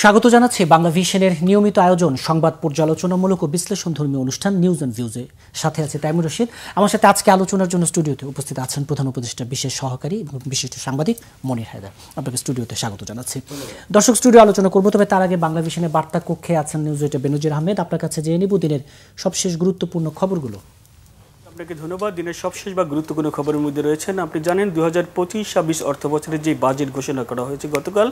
স্বাগত জানাচ্ছি বাংলা ভিশনের নিয়মিত আয়োজন সংবাদ পর্যালোচনামূলক ও বিশ্লেষণধর্মী অনুষ্ঠান নিউজ অ্যান্ড ভিউজে। সাথে আছে তাইমুর রশিদ। আমার সাথে আজকে আলোচনার জন্য স্টুডিওতে উপস্থিত আছেন প্রধান উপদেষ্টা বিশেষ সহকারী এবং বিশিষ্ট সাংবাদিক মনির হায়দার। আপনাকে স্টুডিওতে স্বাগত জানাচ্ছি। দর্শক, স্টুডিও আলোচনা করবো, তবে তার আগে বাংলা ভিশনের বার্তা কক্ষে আছেন নিউজ এডিটর বেনজির আহমেদ। আপনার কাছে জেনে নিব দিনের সবশেষ গুরুত্বপূর্ণ খবরগুলো। আপনাকে ধন্যবাদ। দিনের সবশেষ বা গুরুত্বপূর্ণ খবরের মধ্যে রয়েছেন, আপনি জানেন 2025-26 অর্থ বছরের যে বাজেট ঘোষণা করা হয়েছে গতকাল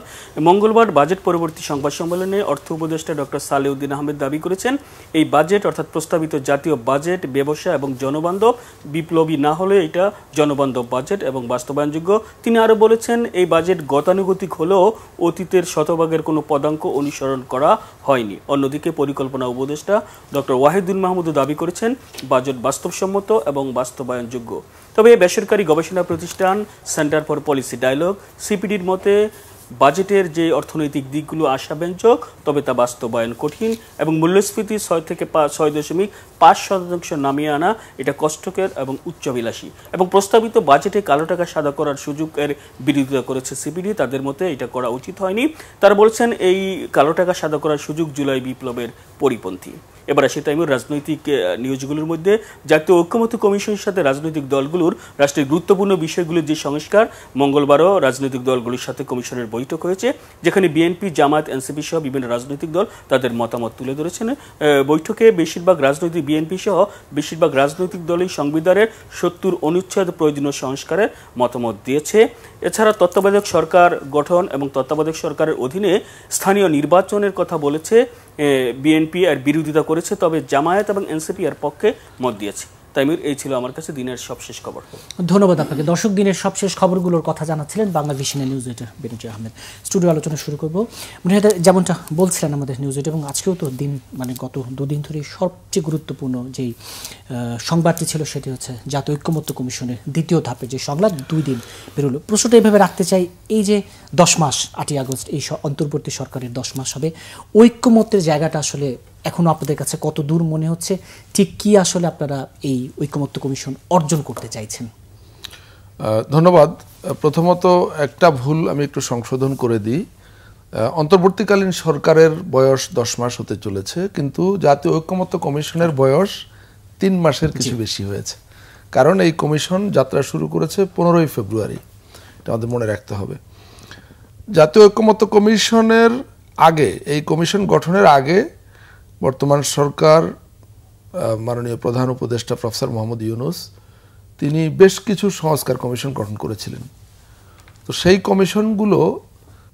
মঙ্গলবার বাজেট পরবর্তী সংবাদ সম্মেলনে অর্থ উপদেষ্টা ডক্টর সালেউদ্দিন আহমেদ দাবি করেছেন এই বাজেট অর্থাৎ প্রস্তাবিত জাতীয় বাজেট ব্যবসা এবং জনবান্ধব, বিপ্লবী না হলে এটা জনবান্ধব বাজেট এবং বাস্তবায়নযোগ্য। তিনি আরও বলেছেন এই বাজেট গতানুগতিক হলেও অতীতের শতভাগের কোনো পদাঙ্ক অনুসরণ করা হয়নি। অন্যদিকে পরিকল্পনা উপদেষ্টা ডক্টর ওয়াহিদুল মাহমুদও দাবি করেছেন বাজেট বাস্তবসম্মত এবং বাস্তবায়নযোগ্য। তবে বেসরকারি গবেষণা প্রতিষ্ঠান সেন্টার ফর পলিসি ডায়ালগ সিপিডির মতে বাজেটের যে অর্থনৈতিক দিকগুলো আশাব্যঞ্জক, তবে তা বাস্তবায়ন কঠিন এবং মূল্যস্ফীতি 6-6.5% নামিয়ে আনা এটা কষ্টকর এবং উচ্চাভিলাষী। এবং প্রস্তাবিত বাজেটে কালো টাকা সাদা করার সুযোগের বিরোধিতা করেছে সিপিডি। তাদের মতে এটা করা উচিত হয়নি। তারা বলছেন এই কালো টাকা সাদা করার সুযোগ জুলাই বিপ্লবের পরিপন্থী। এবার আসে তাইমুর রাজনৈতিক নিউজগুলোর মধ্যে। জাতীয় ঐক্যমত্য কমিশনের সাথে রাজনৈতিক দলগুলোর রাষ্ট্রের গুরুত্বপূর্ণ বিষয়গুলোর যে সংস্কার, মঙ্গলবারও রাজনৈতিক দলগুলোর সাথে কমিশনের বৈঠক হয়েছে, যেখানে বিএনপি, জামায়াত, এনসিপি সহ বিভিন্ন রাজনৈতিক দল তাদের মতামত তুলে ধরেছেন। বৈঠকে বিএনপি সহ বেশিরভাগ রাজনৈতিক দলই সংবিধানের 70 অনুচ্ছেদ প্রয়োজনীয় সংস্কারের মতামত দিয়েছে। এছাড়া তত্ত্বাবধায়ক সরকার গঠন এবং তত্ত্বাবধায়ক সরকারের অধীনে স্থানীয় নির্বাচনের কথা বলেছে বিএনপি, আর বিরোধিতা করেছে, তবে জামায়াত এবং এনসিপি এর পক্ষে মত দিয়েছে। তাইমুর, এই ছিল আমার কাছে দিনের সবশেষ খবর। ধন্যবাদ আপনাকে। দর্শক, দিনের সবশেষ খবরগুলোর কথা জানাচ্ছিলেন বাংলা ভিশনের নিউজ এডিটর বেনজির আহমেদ। স্টুডিও আলোচনা শুরু করবো। যেমনটা বলছিলেন আমাদের নিউজ এডিটর, এবং আজকেও তো গত দুদিন ধরে সবচেয়ে গুরুত্বপূর্ণ যেই সংবাদটি ছিল সেটি হচ্ছে জাতীয় ঐক্যমত্য কমিশনের দ্বিতীয় ধাপের যে সংলাপ 2 দিন বেরোলো। প্রশ্নটা এইভাবে রাখতে চাই, এই যে 10 মাস 8ই আগস্ট এই অন্তর্বর্তী সরকারের 10 মাস হবে, ঐক্যমত্যের জায়গাটা আসলে এখনো আপনাদের কাছে কত দূর মনে হচ্ছে? ঠিক কি আসলে আপনারা এই ঐক্যমত্য কমিশন অর্জন করতে চাইছেন? ধন্যবাদ। প্রথমত একটা ভুল আমি একটু সংশোধন করে দিই। অন্তর্বর্তীকালীন সরকারের বয়স 10 মাস হতে চলেছে, কিন্তু জাতীয় ঐক্যমত্য কমিশনের বয়স 3 মাসের কিছু বেশি হয়েছে। কারণ এই কমিশন যাত্রা শুরু করেছে 15ই ফেব্রুয়ারি, এটা আমাদের মনে রাখতে হবে। জাতীয় ঐক্যমত্য কমিশনের আগে, এই কমিশন গঠনের আগে বর্তমান সরকার, মাননীয় প্রধান উপদেষ্টা প্রফেসর মোহাম্মদ ইউনূস, তিনি বেশ কিছু সংস্কার কমিশন গঠন করেছিলেন। তো সেই কমিশনগুলো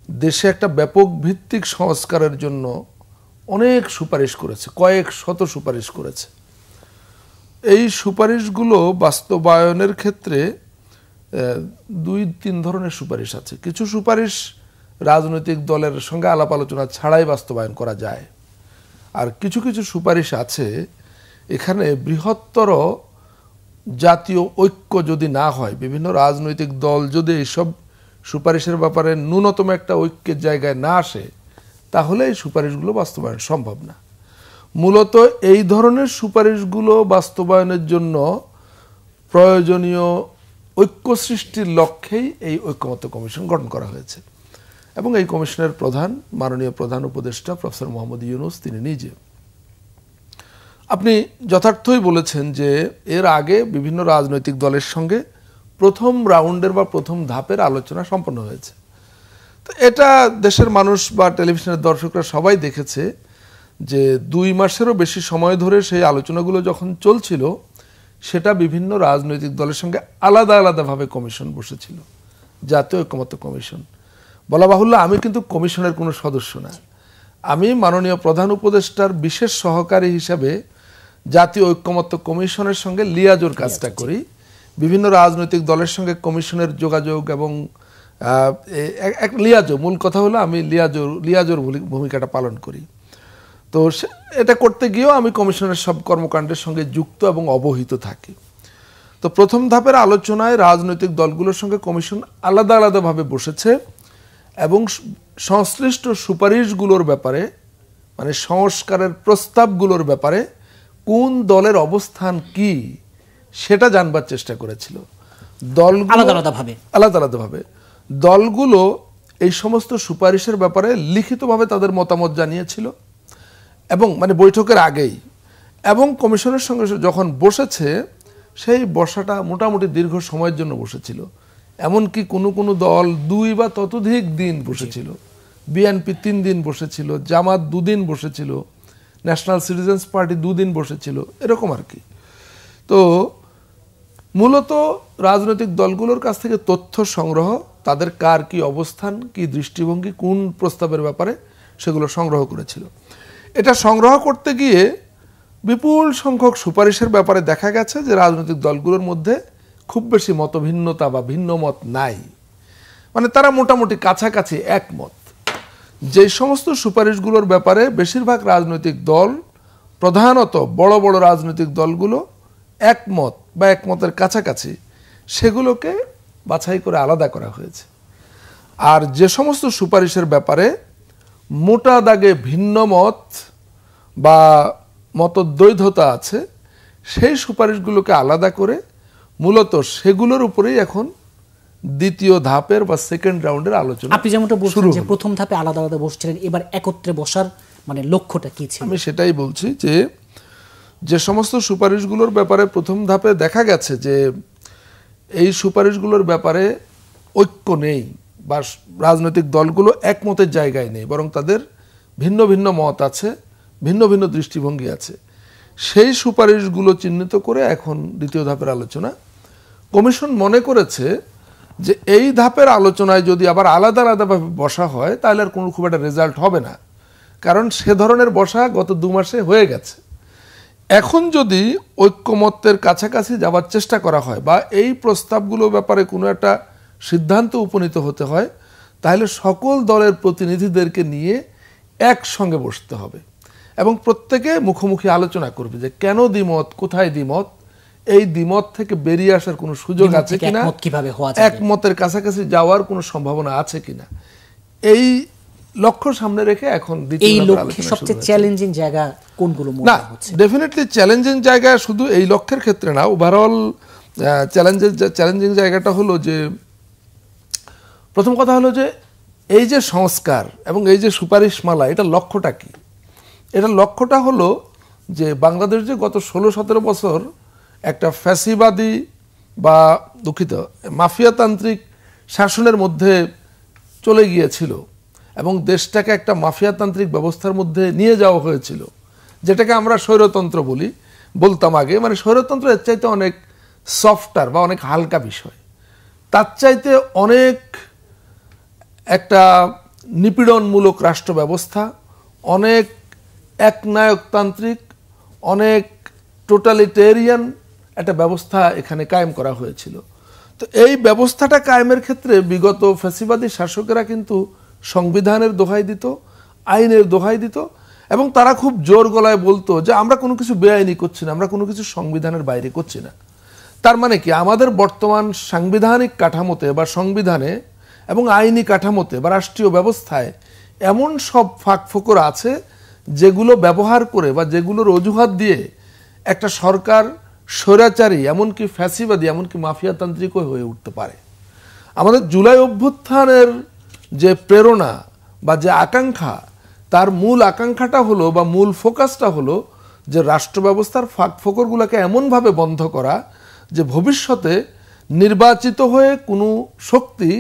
দেশে একটা ব্যাপক ভিত্তিক সংস্কারের জন্য অনেক সুপারিশ করেছে, কয়েক শত সুপারিশ করেছে। এই সুপারিশগুলো বাস্তবায়নের ক্ষেত্রে 2-3 ধরনের সুপারিশ আছে। কিছু সুপারিশ রাজনৈতিক দলের সঙ্গে আলাপ আলোচনা ছাড়াই বাস্তবায়ন করা যায়, আর কিছু কিছু সুপারিশ আছে এখানে বৃহত্তর জাতীয় ঐক্য যদি না হয়, বিভিন্ন রাজনৈতিক দল যদি এইসব সুপারিশের ব্যাপারে ন্যূনতম একটা ঐক্যের জায়গায় না আসে, তাহলে এই সুপারিশগুলো বাস্তবায়ন সম্ভব না। মূলত এই ধরনের সুপারিশগুলো বাস্তবায়নের জন্য প্রয়োজনীয় ঐক্য সৃষ্টির লক্ষ্যেই এই ঐক্যমত্য কমিশন গঠন করা হয়েছে। এবং এই কমিশনের প্রধান মাননীয় প্রধান উপদেষ্টা প্রফেসর মোহাম্মদ ইউনূস তিনি নিজে। আপনি যথার্থই বলেছেন যে এর আগে বিভিন্ন রাজনৈতিক দলের সঙ্গে প্রথম রাউন্ডের বা প্রথম ধাপের আলোচনা সম্পন্ন হয়েছে। তো এটা দেশের মানুষ বা টেলিভিশনের দর্শকরা সবাই দেখেছে যে 2 মাসেরও বেশি সময় ধরে সেই আলোচনাগুলো যখন চলছিল, সেটা বিভিন্ন রাজনৈতিক দলের সঙ্গে আলাদা আলাদাভাবে কমিশন বসেছিল, জাতীয় ঐক্যমত্য কমিশন। বলা বাহুল্য, আমি কিন্তু কমিশনের কোনো সদস্য না। আমি মাননীয় প্রধান উপদেষ্টার বিশেষ সহকারী হিসাবে জাতীয় ঐক্যমত্য কমিশনের সঙ্গে লিয়াজোর কাজটা করি। বিভিন্ন রাজনৈতিক দলের সঙ্গে কমিশনের যোগাযোগ এবং লিয়াজো, মূল কথা হলো আমি লিয়াজোর ভূমিকাটা পালন করি। তো এটা করতে গিয়েও আমি কমিশনের সব কর্মকাণ্ডের সঙ্গে যুক্ত এবং অবহিত থাকি। তো প্রথম ধাপের আলোচনায় রাজনৈতিক দলগুলোর সঙ্গে কমিশন আলাদা আলাদাভাবে বসেছে এবং সংশ্লিষ্ট সুপারিশগুলোর ব্যাপারে, মানে সংস্কারের প্রস্তাবগুলোর ব্যাপারে কোন দলের অবস্থান কি সেটা জানবার চেষ্টা করেছিল। দলগুলো আলাদা আলাদাভাবে দলগুলো এই সমস্ত সুপারিশের ব্যাপারে লিখিতভাবে তাদের মতামত জানিয়েছিল এবং মানে বৈঠকের আগেই, এবং কমিশনের সঙ্গে যখন বসেছে সেই বসাটা মোটামুটি দীর্ঘ সময়ের জন্য বসেছিল। এমনকি কোনো কোনো দল 2 বা ততোধিক দিন বসেছিল। বিএনপি 3 দিন বসেছিল, জামাত 2 দিন বসেছিল, ন্যাশনাল সিটিজেন্স পার্টি 2 দিন বসেছিল, এরকম আর কি। তো মূলত রাজনৈতিক দলগুলোর কাছ থেকে তথ্য সংগ্রহ, তাদের কার কি অবস্থান, কি দৃষ্টিভঙ্গি, কোন প্রস্তাবের ব্যাপারে, সেগুলো সংগ্রহ করেছিল। এটা সংগ্রহ করতে গিয়ে বিপুল সংখ্যক সুপারিশের ব্যাপারে দেখা গেছে যে রাজনৈতিক দলগুলোর মধ্যে খুব বেশি মতভিন্নতা বা ভিন্ন মত নাই, মানে তারা মোটামুটি কাছাকাছি একমত। যে সমস্ত সুপারিশগুলোর ব্যাপারে বেশিরভাগ রাজনৈতিক দল, প্রধানত বড় বড় রাজনৈতিক দলগুলো একমত বা একমতের কাছাকাছি, সেগুলোকে বাছাই করে আলাদা করা হয়েছে। আর যে সমস্ত সুপারিশের ব্যাপারে মোটা দাগে ভিন্ন মত বা মতদ্বৈধতা আছে, সেই সুপারিশগুলোকে আলাদা করে মূলত সেগুলোর উপরেই এখন দ্বিতীয় ধাপের বা সেকেন্ড রাউন্ডের আলোচনা। আপনি যেমনটা বলছেন যে প্রথম ধাপে আলাদা আলাদা বসছিলেন, এবার একত্রে বসার মানে লক্ষ্যটা কি ছিল? আমি সেটাই বলছি যে যে সমস্ত সুপারিশগুলোর ব্যাপারে প্রথম ধাপে দেখা গেছে যে এই সুপারিশগুলোর ব্যাপারে ঐক্য নেই বা রাজনৈতিক দলগুলো একমতের জায়গায় নেই, বরং তাদের ভিন্ন ভিন্ন মত আছে, ভিন্ন ভিন্ন দৃষ্টিভঙ্গি আছে, সেই সুপারিশগুলো চিহ্নিত করে এখন দ্বিতীয় ধাপের আলোচনা। কমিশন মনে করেছে যে এই ধাপের আলোচনায় যদি আবার আলাদা আলাদাভাবে বসা হয় তাহলে আর কোনো খুব একটা রেজাল্ট হবে না, কারণ সে ধরনের বসা গত 2 মাসে হয়ে গেছে। এখন যদি ঐক্যমত্যের কাছাকাছি যাওয়ার চেষ্টা করা হয় বা এই প্রস্তাবগুলো ব্যাপারে কোনো একটা সিদ্ধান্ত উপনীত হতে হয়, তাহলে সকল দলের প্রতিনিধিদেরকে নিয়ে একসঙ্গে বসতে হবে এবং প্রত্যেকে মুখোমুখি আলোচনা করবে যে কেন দ্বিমত, কোথায় দ্বিমত, এই দ্বিমত থেকে বেরিয়ে আসার কোনো সুযোগ আছে কিনা, একমতের কাছাকাছি যাওয়ার কোনো সম্ভাবনা আছে কিনা, এই লক্ষ্য সামনে রেখে এখন এই লক্ষ্যে সবচেয়ে চ্যালেঞ্জিং জায়গা কোনগুলো মনে হচ্ছে? ডেফিনেটলি চ্যালেঞ্জিং জায়গা শুধু এই লক্ষ্যের ক্ষেত্রে না, ওভারঅল চ্যালেঞ্জিং জায়গাটা হলো যে প্রথম কথা হলো যে এই যে সংস্কার এবং এই যে সুপারিশমালা, এটা লক্ষ্যটা কি? এটা লক্ষ্যটা হলো যে বাংলাদেশ যে গত 16-17 বছর একটা ফ্যাসিবাদী বা দুঃখিত মাফিয়াতান্ত্রিক শাসনের মধ্যে চলে গিয়েছিল এবং দেশটাকে একটা মাফিয়াতান্ত্রিক ব্যবস্থার মধ্যে নিয়ে যাওয়া হয়েছিল, যেটাকে আমরা স্বৈরতন্ত্র বলতাম আগে। মানে স্বৈরতন্ত্র এর চাইতে অনেক সফটার বা অনেক হালকা বিষয়, তার চাইতে অনেক একটা নিপীড়নমূলক রাষ্ট্র ব্যবস্থা, অনেক একনায়কতান্ত্রিক, অনেক টোটালিটেরিয়ান একটা ব্যবস্থা এখানে কায়েম করা হয়েছিল। তো এই ব্যবস্থাটা কায়েমের ক্ষেত্রে বিগত ফ্যাসিবাদী শাসকেরা কিন্তু সংবিধানের দোহাই দিত, আইনের দোহাই দিত এবং তারা খুব জোর গলায় বলতো যে আমরা কোনো কিছু বেআইনি করছি না, আমরা কোনো কিছু সংবিধানের বাইরে করছি না। তার মানে কি, আমাদের বর্তমান সাংবিধানিক কাঠামোতে বা সংবিধানে এবং আইনি কাঠামোতে বা রাষ্ট্রীয় ব্যবস্থায় এমন সব ফাঁকফোকর আছে যেগুলো ব্যবহার করে বা যেগুলোর অজুহাত দিয়ে একটা সরকার স্বৈরাচারী, এমনকি ফ্যাসিবাদী, এমনকি মাফিয়াতান্ত্রিকও হয়ে উঠতে পারে। আমাদের জুলাই অভ্যুত্থানের যে প্রেরণা বা যে আকাঙ্ক্ষা, তার মূল আকাঙ্ক্ষাটা হলো বা মূল ফোকাসটা হলো যে রাষ্ট্র ব্যবস্থার ফাঁকফোকরগুলোকে এমনভাবে বন্ধ করা যে ভবিষ্যতে নির্বাচিত হয়ে কোনো শক্তি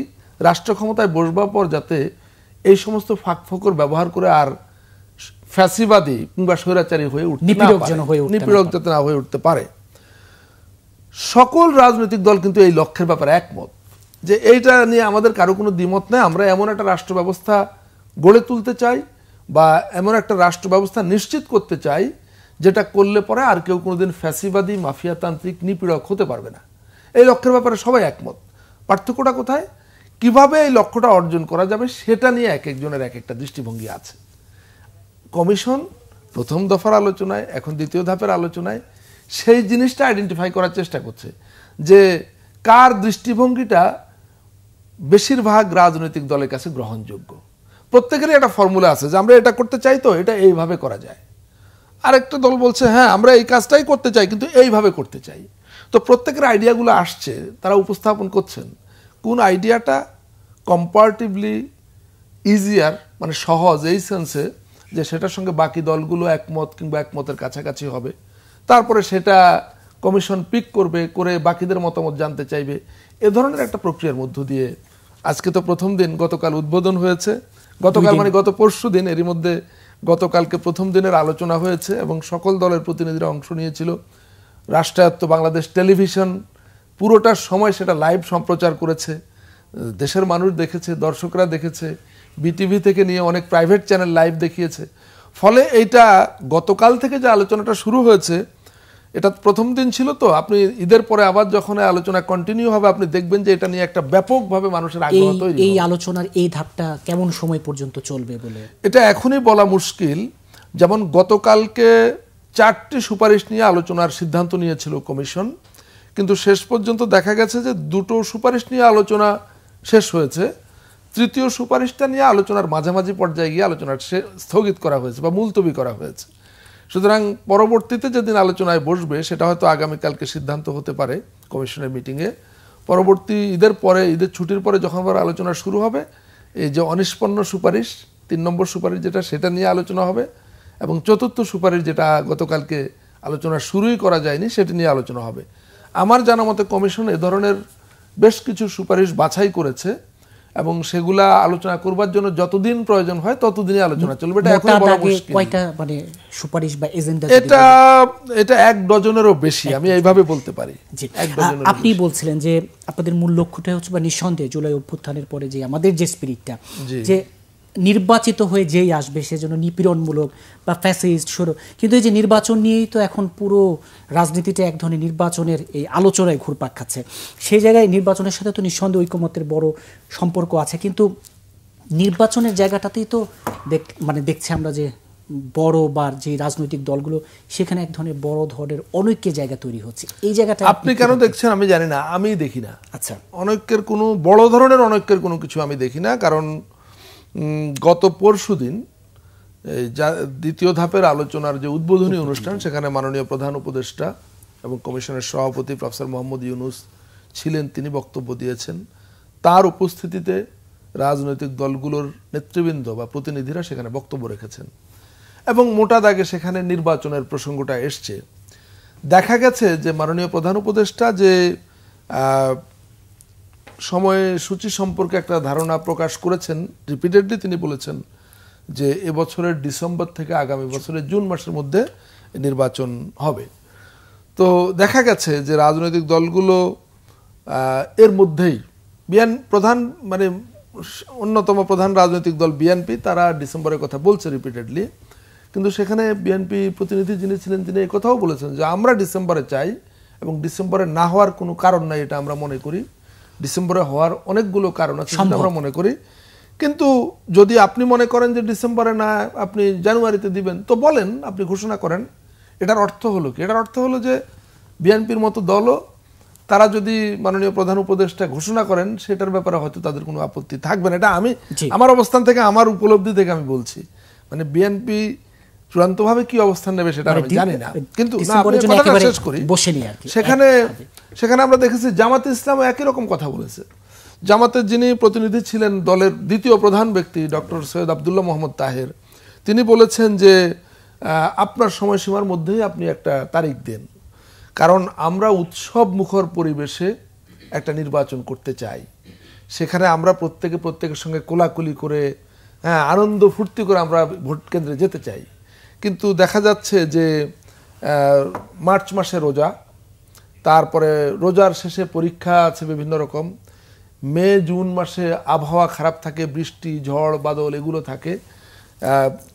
রাষ্ট্র ক্ষমতায় বসবার পর যাতে এই সমস্ত ফাঁকফোকর ব্যবহার করে আর ফ্যাসিবাদী কিংবা স্বৈরাচারী হয়ে উঠতে নিপীড়ক যাতে না হয়ে উঠতে পারে। সকল রাজনৈতিক দল কিন্তু এই লক্ষ্যের ব্যাপারে একমত যে এইটা নিয়ে আমাদের কারো কোনো দ্বিমত নেই। আমরা এমন একটা রাষ্ট্র ব্যবস্থা গড়ে তুলতে চাই বা এমন একটা রাষ্ট্র ব্যবস্থা নিশ্চিত করতে চাই যেটা করলে পরে আর কেউ কোনোদিন ফ্যাসিবাদী, মাফিয়াতান্ত্রিক, নিপীড়ক হতে পারবে না। এই লক্ষ্যের ব্যাপারে সবাই একমত। পার্থক্যটা কোথায়, কিভাবে এই লক্ষ্যটা অর্জন করা যাবে সেটা নিয়ে এক একজনের এক একটা দৃষ্টিভঙ্গি আছে। কমিশন প্রথম দফার আলোচনায়, এখন দ্বিতীয় ধাপের আলোচনায় সেই জিনিসটা আইডেন্টিফাই করার চেষ্টা করছে যে কার দৃষ্টিভঙ্গিটা বেশিরভাগ রাজনৈতিক দলের কাছে গ্রহণযোগ্য। প্রত্যেকেরই একটা ফর্মুলা আছে যে আমরা এটা করতে চাই, তো এটা এইভাবে করা যায়। আরেকটা দল বলছে হ্যাঁ আমরা এই কাজটাই করতে চাই কিন্তু এইভাবে করতে চাই। তো প্রত্যেকের আইডিয়াগুলো আসছে, তারা উপস্থাপন করছেন কোন আইডিয়াটা কম্পারেটিভলি ইজিয়ার, মানে সহজ এই সেন্সে যে সেটার সঙ্গে বাকি দলগুলো একমত কিংবা একমতের কাছাকাছি হবে, তারপরে সেটা কমিশন পিক করবে, করে বাকিদের মতামত জানতে চাইবে, এ ধরনের একটা প্রক্রিয়ার মধ্য দিয়ে আজকে তো প্রথম দিন, গতকাল উদ্বোধন হয়েছে, গতকাল মানে গত পরশু দিন, এরই মধ্যে গতকালকে প্রথম দিনের আলোচনা হয়েছে এবং সকল দলের প্রতিনিধিরা অংশ নিয়েছিল। রাষ্ট্রায়ত্ত বাংলাদেশ টেলিভিশন পুরোটার সময় সেটা লাইভ সম্প্রচার করেছে, দেশের মানুষ দেখেছে, দর্শকরা দেখেছে, বিটিভি থেকে নিয়ে অনেক প্রাইভেট চ্যানেল লাইভ দেখিয়েছে। ফলে এইটা গতকাল থেকে যে আলোচনাটা শুরু হয়েছে, এটা প্রথম দিন ছিল, তো আপনি ঈদের পরে আবার যখন আলোচনা কন্টিনিউ হবে আপনি দেখবেন যে এটা নিয়ে একটা ব্যাপকভাবে মানুষের আগ্রহ তৈরি হবে। এই আলোচনার এই ধাপটা কেমন সময় পর্যন্ত চলবে বলে এটা এখনই বলা মুশকিল। যেমন গতকালকে 4টি সুপারিশ নিয়ে আলোচনার সিদ্ধান্ত নিয়েছিল কমিশন, কিন্তু শেষ পর্যন্ত দেখা গেছে যে 2টো সুপারিশ নিয়ে আলোচনা শেষ হয়েছে, 3য় সুপারিশটা নিয়ে আলোচনার মাঝামাঝি পর্যায়ে গিয়ে আলোচনা স্থগিত করা হয়েছে বা মুলতবি করা হয়েছে। সুতরাং পরবর্তীতে যেদিন আলোচনায় বসবে সেটা হয়তো আগামীকালকে সিদ্ধান্ত হতে পারে কমিশনের মিটিংয়ে। পরবর্তী ঈদের পরে, ঈদের ছুটির পরে যখন আবার আলোচনা শুরু হবে, এই যে অনিষ্পন্ন সুপারিশ 3 নম্বর সুপারিশ যেটা, সেটা নিয়ে আলোচনা হবে, এবং 4র্থ সুপারিশ যেটা গতকালকে আলোচনা শুরুই করা যায়নি সেটি নিয়ে আলোচনা হবে। আমার জানা মতে কমিশন এ ধরনের বেশ কিছু সুপারিশ বাছাই করেছে এবং সেগুলা আলোচনা করবার জন্য যতদিন প্রয়োজন হয় ততদিনই আলোচনা চলবে। এটা এখন বলা মুশকিল। কয়টা মানে সুপারিশ বা এজেন্ডা এটা 1 ডজনেরও বেশি, আমি এইভাবে বলতে পারি। আপনি বলছিলেন যে আপনাদের মূল লক্ষ্যটা হচ্ছে বা নিঃসন্দেহে জুলাই অভ্যুত্থানের পরে যে আমাদের যে স্পিরিটটা, যে নির্বাচিত হয়ে যেই আসবে সেজন্য নিপীড়নমূলক বা ফ্যাসিস্ট শুরু, কিন্তু এই যে নির্বাচন নিয়েই তো এখন পুরো রাজনীতিটা এক ধরনের নির্বাচনের এই আলোচনায় ঘুরপাক খাচ্ছে। সেই জায়গায় নির্বাচনের সাথে তো নিঃসন্দেহে ঐকমত্যের বড় সম্পর্ক আছে, কিন্তু নির্বাচনের জায়গাটাতেই তো দেখছি আমরা যে বড় বা যে রাজনৈতিক দলগুলো সেখানে এক ধরনের বড় ধরনের অনৈক্যের জায়গা তৈরি হচ্ছে। এই জায়গাটা আপনি কেন দেখছেন আমি জানি না, আমি দেখি না। আচ্ছা, অনৈক্যের কোনো বড় ধরনের অনৈক্যের কোনো কিছু আমি দেখি না, কারণ গত পরশুদিন দ্বিতীয় ধাপের আলোচনার যে উদ্বোধনী অনুষ্ঠান, সেখানে মাননীয় প্রধান উপদেষ্টা এবং কমিশনের সভাপতি প্রফেসর মোহাম্মদ ইউনূস ছিলেন, তিনি বক্তব্য দিয়েছেন। তার উপস্থিতিতে রাজনৈতিক দলগুলোর নেতৃবৃন্দ বা প্রতিনিধিরা সেখানে বক্তব্য রেখেছেন এবং মোটা দাগে সেখানে নির্বাচনের প্রসঙ্গটা এসছে। দেখা গেছে যে মাননীয় প্রধান উপদেষ্টা যে সময়সূচি সম্পর্কে একটা ধারণা প্রকাশ করেছেন, রিপিটেডলি তিনি বলেছেন যে এবছরের ডিসেম্বর থেকে আগামী বছরের জুন মাসের মধ্যে নির্বাচন হবে। তো দেখা গেছে যে রাজনৈতিক দলগুলো এর মধ্যেই অন্যতম প্রধান রাজনৈতিক দল বিএনপি, তারা ডিসেম্বরের কথা বলছে রিপিটেডলি, কিন্তু সেখানে বিএনপি প্রতিনিধি যিনি ছিলেন তিনি এই কথাও বলেছেন যে আমরা ডিসেম্বরে চাই এবং ডিসেম্বরে না হওয়ার কোনো কারণ নাই, এটা আমরা মনে করি। ডিসেম্বরে হওয়ার অনেকগুলো কারণ আছে সেটা আমরা মনে করি, কিন্তু যদি আপনি মনে করেন যে ডিসেম্বরে না, আপনি জানুয়ারিতে দিবেন, তো বলেন, আপনি ঘোষণা করেন। এটার অর্থ হলো কি? এটার অর্থ হলো যে বিএনপির মতো দলও তারা যদি মাননীয় প্রধান উপদেষ্টা ঘোষণা করেন সেটার ব্যাপারে হয়তো তাদের কোনো আপত্তি থাকবে না। এটা আমি আমার অবস্থান থেকে, আমার উপলব্ধি থেকে আমি বলছি। মানে বিএনপি চূড়ান্তভাবে কি অবস্থান নেবে সেটা আমি জানি না, কিন্তু শেষ করি। সেখানে আমরা দেখেছি জামাতে ইসলামও একই রকম কথা বলেছে। জামাতের যিনি প্রতিনিধি ছিলেন, দলের দ্বিতীয় প্রধান ব্যক্তি ডক্টর সৈয়দ আব্দুল্লাহ মোহাম্মদ তাহের, তিনি বলেছেন যে আপনার সময়সীমার মধ্যেই আপনি একটা তারিখ দেন, কারণ আমরা উৎসব মুখর পরিবেশে একটা নির্বাচন করতে চাই। সেখানে আমরা প্রত্যেকের সঙ্গে কোলাকুলি করে, আনন্দ ফুর্তি করে আমরা ভোট কেন্দ্রে যেতে চাই। কিন্তু দেখা যাচ্ছে যে মার্চ মাসে রোজা, তারপরে রোজার শেষে পরীক্ষা আছে বিভিন্ন রকম, মে জুন মাসে আবহাওয়া খারাপ থাকে, বৃষ্টি ঝড় বাদল এগুলো থাকে,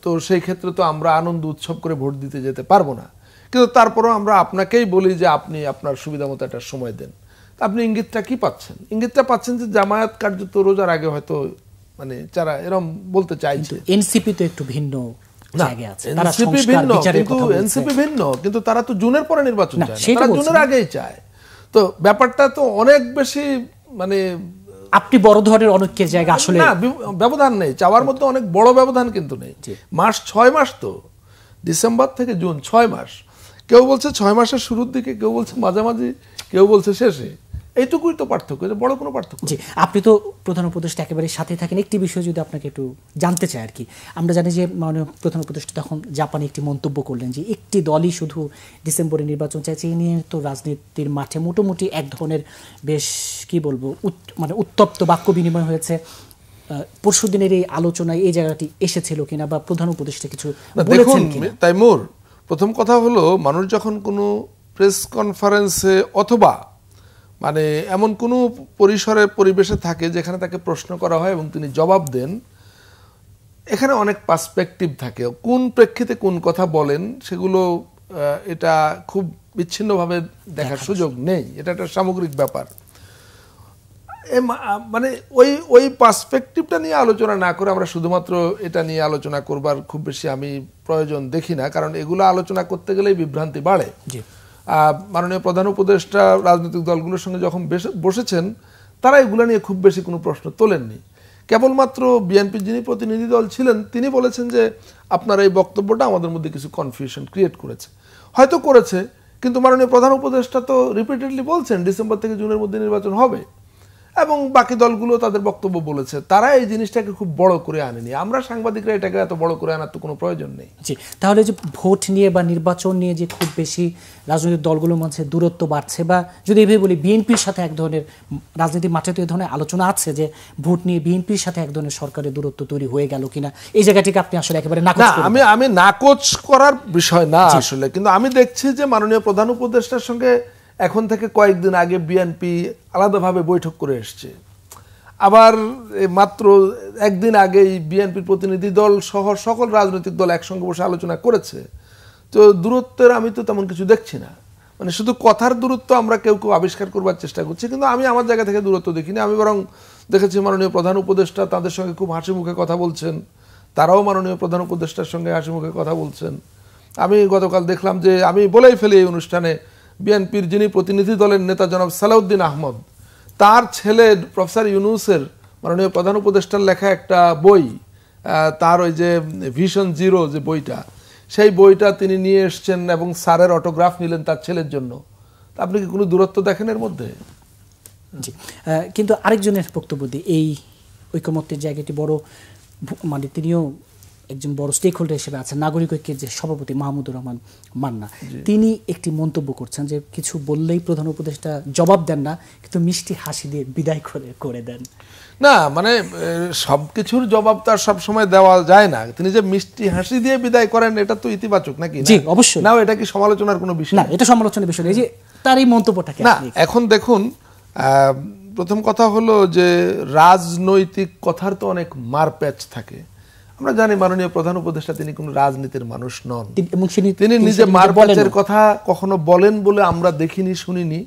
তো সেই ক্ষেত্রে তো আমরা আনন্দ উৎসব করে ভোট দিতে যেতে পারবো না। কিন্তু তারপরেও আমরা আপনাকেই বলি যে আপনি আপনার সুবিধা মতো একটা সময় দেন। আপনি ইঙ্গিতটা কি পাচ্ছেন? ইঙ্গিতটা পাচ্ছেন যে জামায়াত কার্যত রোজার আগে হয়তো যারা এরকম বলতে চাইছে। এনসিপি তো একটু ভিন্ন জায়গায় আছে, এনসিপি ভিন্ন, কিন্তু তারা তো জুনের পরে নির্বাচন চায় না, তারা জুনের আগেই চায়। তো ব্যাপারটা তো অনেক বেশি, আপনি বড় ধরনের অনৈক্যের জায়গা আসলে না, ব্যবধান নেই, চাওয়ার মধ্যে অনেক বড় ব্যবধান কিন্তু নেই। মাস 6 মাস, তো ডিসেম্বর থেকে জুন 6 মাস। কেউ বলছে 6 মাসের শুরুর দিকে, কেউ বলছে মাঝামাঝি, কেউ বলছে শেষে, এইটুকুই তো পার্থক্য, এটা বড় কোনো পার্থক্য। জি, আপনি তো প্রধান উপদেষ্টা একেবারে সাথে থাকেন, একটি বিষয় যদি আপনাকে একটু জানতে চাই আর কি। আমরা জানি যে মাননীয় প্রধান উপদেষ্টা তখন জাপানে একটি মন্তব্য করলেন যে একটি দলই শুধু ডিসেম্বরে নির্বাচন চাইছে। এই নিয়ে তো রাজনীতির মাঠে মোটামুটি এক ধরনের বেশ কি বলবো মানে উত্তপ্ত বাক্য বিনিময় হয়েছে। পরশু দিনের এই আলোচনায় এই জায়গাটি এসেছিল কিনা বা প্রধান উপদেষ্টা কিছু বলেছেন কিনা? তাইমুর, প্রথম কথা হলো, মানুষ যখন কোনো প্রেস কনফারেন্সে অথবা মানে এমন কোনো পরিসরের পরিবেশে থাকে যেখানে তাকে প্রশ্ন করা হয় এবং তিনি জবাব দেন, এখানে অনেক পার্সপেক্টিভ থাকে। কোন প্রেক্ষিতে কোন কথা বলেন সেগুলো এটা খুব বিচ্ছিন্নভাবে দেখার সুযোগ নেই, এটা একটা সামগ্রিক ব্যাপার। মানে ওই পার্সপেক্টিভটা নিয়ে আলোচনা না করে আমরা শুধুমাত্র এটা নিয়ে আলোচনা করবার খুব বেশি আমি প্রয়োজন দেখি না, কারণ এগুলো আলোচনা করতে গেলেই বিভ্রান্তি বাড়ে। মাননীয় প্রধান উপদেষ্টা রাজনৈতিক দলগুলোর সঙ্গে যখন বসেছেন, তারা এগুলো নিয়ে খুব বেশি কোনো প্রশ্ন তোলেননি। কেবলমাত্র বিএনপির যিনি প্রতিনিধি দল ছিলেন তিনি বলেছেন যে আপনার এই বক্তব্যটা আমাদের মধ্যে কিছু কনফিউশন ক্রিয়েট করেছে। হয়তো করেছে, কিন্তু মাননীয় প্রধান উপদেষ্টা তো রিপিটেডলি বলছেন ডিসেম্বর থেকে জুনের মধ্যে নির্বাচন হবে, এবং বাকি দলগুলো তাদের বক্তব্য বলেছে। তারা এই জিনিসটাকে খুব বড় করে আনেনি। আমরা সাংবাদিকরা এটাকে এত বড় করে আনার তো কোনো প্রয়োজন নেই। জি, তাহলে যে ভোট নিয়ে বা নির্বাচন নিয়ে যে খুব বেশি রাজনৈতিক দলগুলোর মধ্যে দূরত্ব বাড়ছে, বা যদি এভাবে বলি বিএনপির সাথে এক ধরনের রাজনীতির মাঠে তো এই ধরনের আলোচনা আছে যে ভোট নিয়ে বিএনপির সাথে এক ধরনের সরকারের দূরত্ব তৈরি হয়ে গেল কিনা, এই জায়গাটিকে আপনি আসলে একেবারে নাকচ করেন? আমি নাকচ করার বিষয় না আসলে, কিন্তু আমি দেখছি যে মাননীয় প্রধান উপদেষ্টার সঙ্গে এখন থেকে কয়েকদিন আগে বিএনপি আলাদাভাবে বৈঠক করে এসছে। আবার মাত্র একদিন আগেই বিএনপির প্রতিনিধি দল সহ সকল রাজনৈতিক দল একসঙ্গে বসে আলোচনা করেছে। তো দূরত্বের আমি তো তেমন কিছু দেখছি না। মানে শুধু কথার দূরত্ব আমরা কেউ কেউ আবিষ্কার করবার চেষ্টা করছি, কিন্তু আমি আমার জায়গা থেকে দূরত্ব দেখিনি। আমি বরং দেখেছি মাননীয় প্রধান উপদেষ্টা তাদের সঙ্গে খুব হাসি মুখে কথা বলছেন, তারাও মাননীয় প্রধান উপদেষ্টার সঙ্গে হাসি মুখে কথা বলছেন। আমি গতকাল দেখলাম যে, আমি বলেই ফেলি এই অনুষ্ঠানে, বিএনপির যিনি প্রতিনিধি দলের নেতা জনাব সালাউদ্দিন আহমদ, তার ছেলে প্রফেসর ইউনুসের মাননীয় প্রধান উপদেষ্টার লেখা একটা বই, তার ওই যে ভিশন জিরো যে বইটা, সেই বইটা তিনি নিয়ে এসছেন এবং স্যারের অটোগ্রাফ নিলেন তার ছেলের জন্য। আপনি কি কোনো দূরত্ব দেখেন এর মধ্যে? জি, কিন্তু আরেকজনের বক্তব্য দিয়ে এই ঐকমত্যের জায়গাটি বড়, মানে তিনিও একজন বড় স্টেক হোল্ডার হিসেবে আছেন, নাগরিক ঐক্যের যে সভাপতি মাহমুদুর রহমান মান্না, তিনি একটি মন্তব্য করছেন যে কিছু বললেই প্রধান উপদেষ্টা জবাব দেন না, কিন্তু মিষ্টি হাসি দিয়ে বিদায় করে দেন। না, মানে সবকিছুর জবাব তো আর সবসময় দেওয়া যায় না। তিনি যে মিষ্টি হাসি দিয়ে বিদায় করেন, এটা তো ইতিবাচক নাকি? জি, অবশ্যই। না, এটা কি সমালোচনার কোনো বিষয়? না, এটা সমালোচনার বিষয় এই যে তার এই মন্তব্যটাকে না। এখন দেখুন, প্রথম কথা হলো যে রাজনৈতিক কথার তো অনেক মারপ্যাচ থাকে। আমরা জানি মাননীয় প্রধান উপদেষ্টা তিনি কোনো রাজনীতির মানুষ নন, তিনি নিজে মারপ্যাচের কথা কখনো বলেন বলে আমরা দেখিনি, শুনিনি।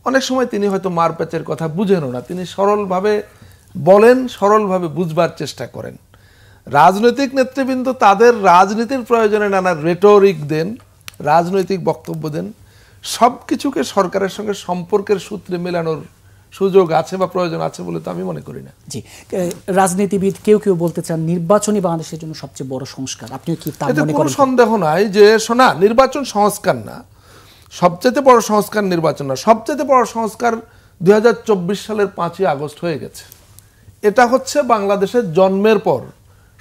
অনেক সময় তিনি হয়তো মারপ্যাচের কথা বুঝেনও না, তিনি সরলভাবে বলেন, সরলভাবে বুঝবার চেষ্টা করেন। রাজনৈতিক নেতৃবৃন্দ তাদের রাজনীতির প্রয়োজনে নানা রেটরিক দেন, রাজনৈতিক বক্তব্য দেন। সব কিছুকে সরকারের সঙ্গে সম্পর্কের সূত্রে মেলানোর সুযোগ আছে বা প্রয়োজন আছে বলে তো আমি মনে করি না। জি, রাজনীতিবিদ কেউ বলতে চান নির্বাচনই বাংলাদেশের জন্য সবচেয়ে বড় সংস্কার। আপনিও কি তা মনে করেন? কোনো সন্দেহ নাই যে শোনা, নির্বাচন সংস্কার না, সবচেয়ে বড় সংস্কার নির্বাচন না। সবচেয়ে বড় সংস্কার 2024 সালের 5ই আগস্ট হয়ে গেছে। এটা হচ্ছে বাংলাদেশের জন্মের পর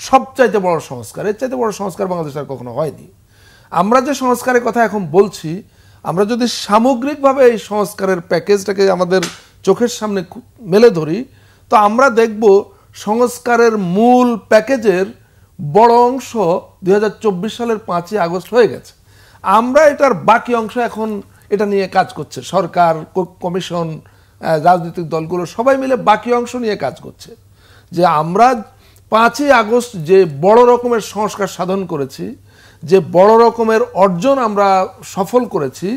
সবচাইতে বড় সংস্কার। এর চাইতে বড় সংস্কার বাংলাদেশের কখনো হয়নি। আমরা যে সংস্কারের কথা এখন বলছি, আমরা যদি সামগ্রিকভাবে এই সংস্কারের প্যাকেজটাকে আমাদের চোখের সামনে মেলে ধরি, তো আমরা দেখব সংস্কারের মূল প্যাকেজের বড় অংশ 2024 সালের 5ই আগস্ট হয়ে গেছে। আমরা এটার বাকি অংশ এখন এটা নিয়ে কাজ করছে, সরকার, কমিশন, রাজনৈতিক দলগুলো সবাই মিলে বাকি অংশ নিয়ে কাজ করছে। যে আমরা 5ই আগস্ট যে বড় রকমের সংস্কার সাধন করেছি, যে বড় রকমের অর্জন আমরা সফল করেছি,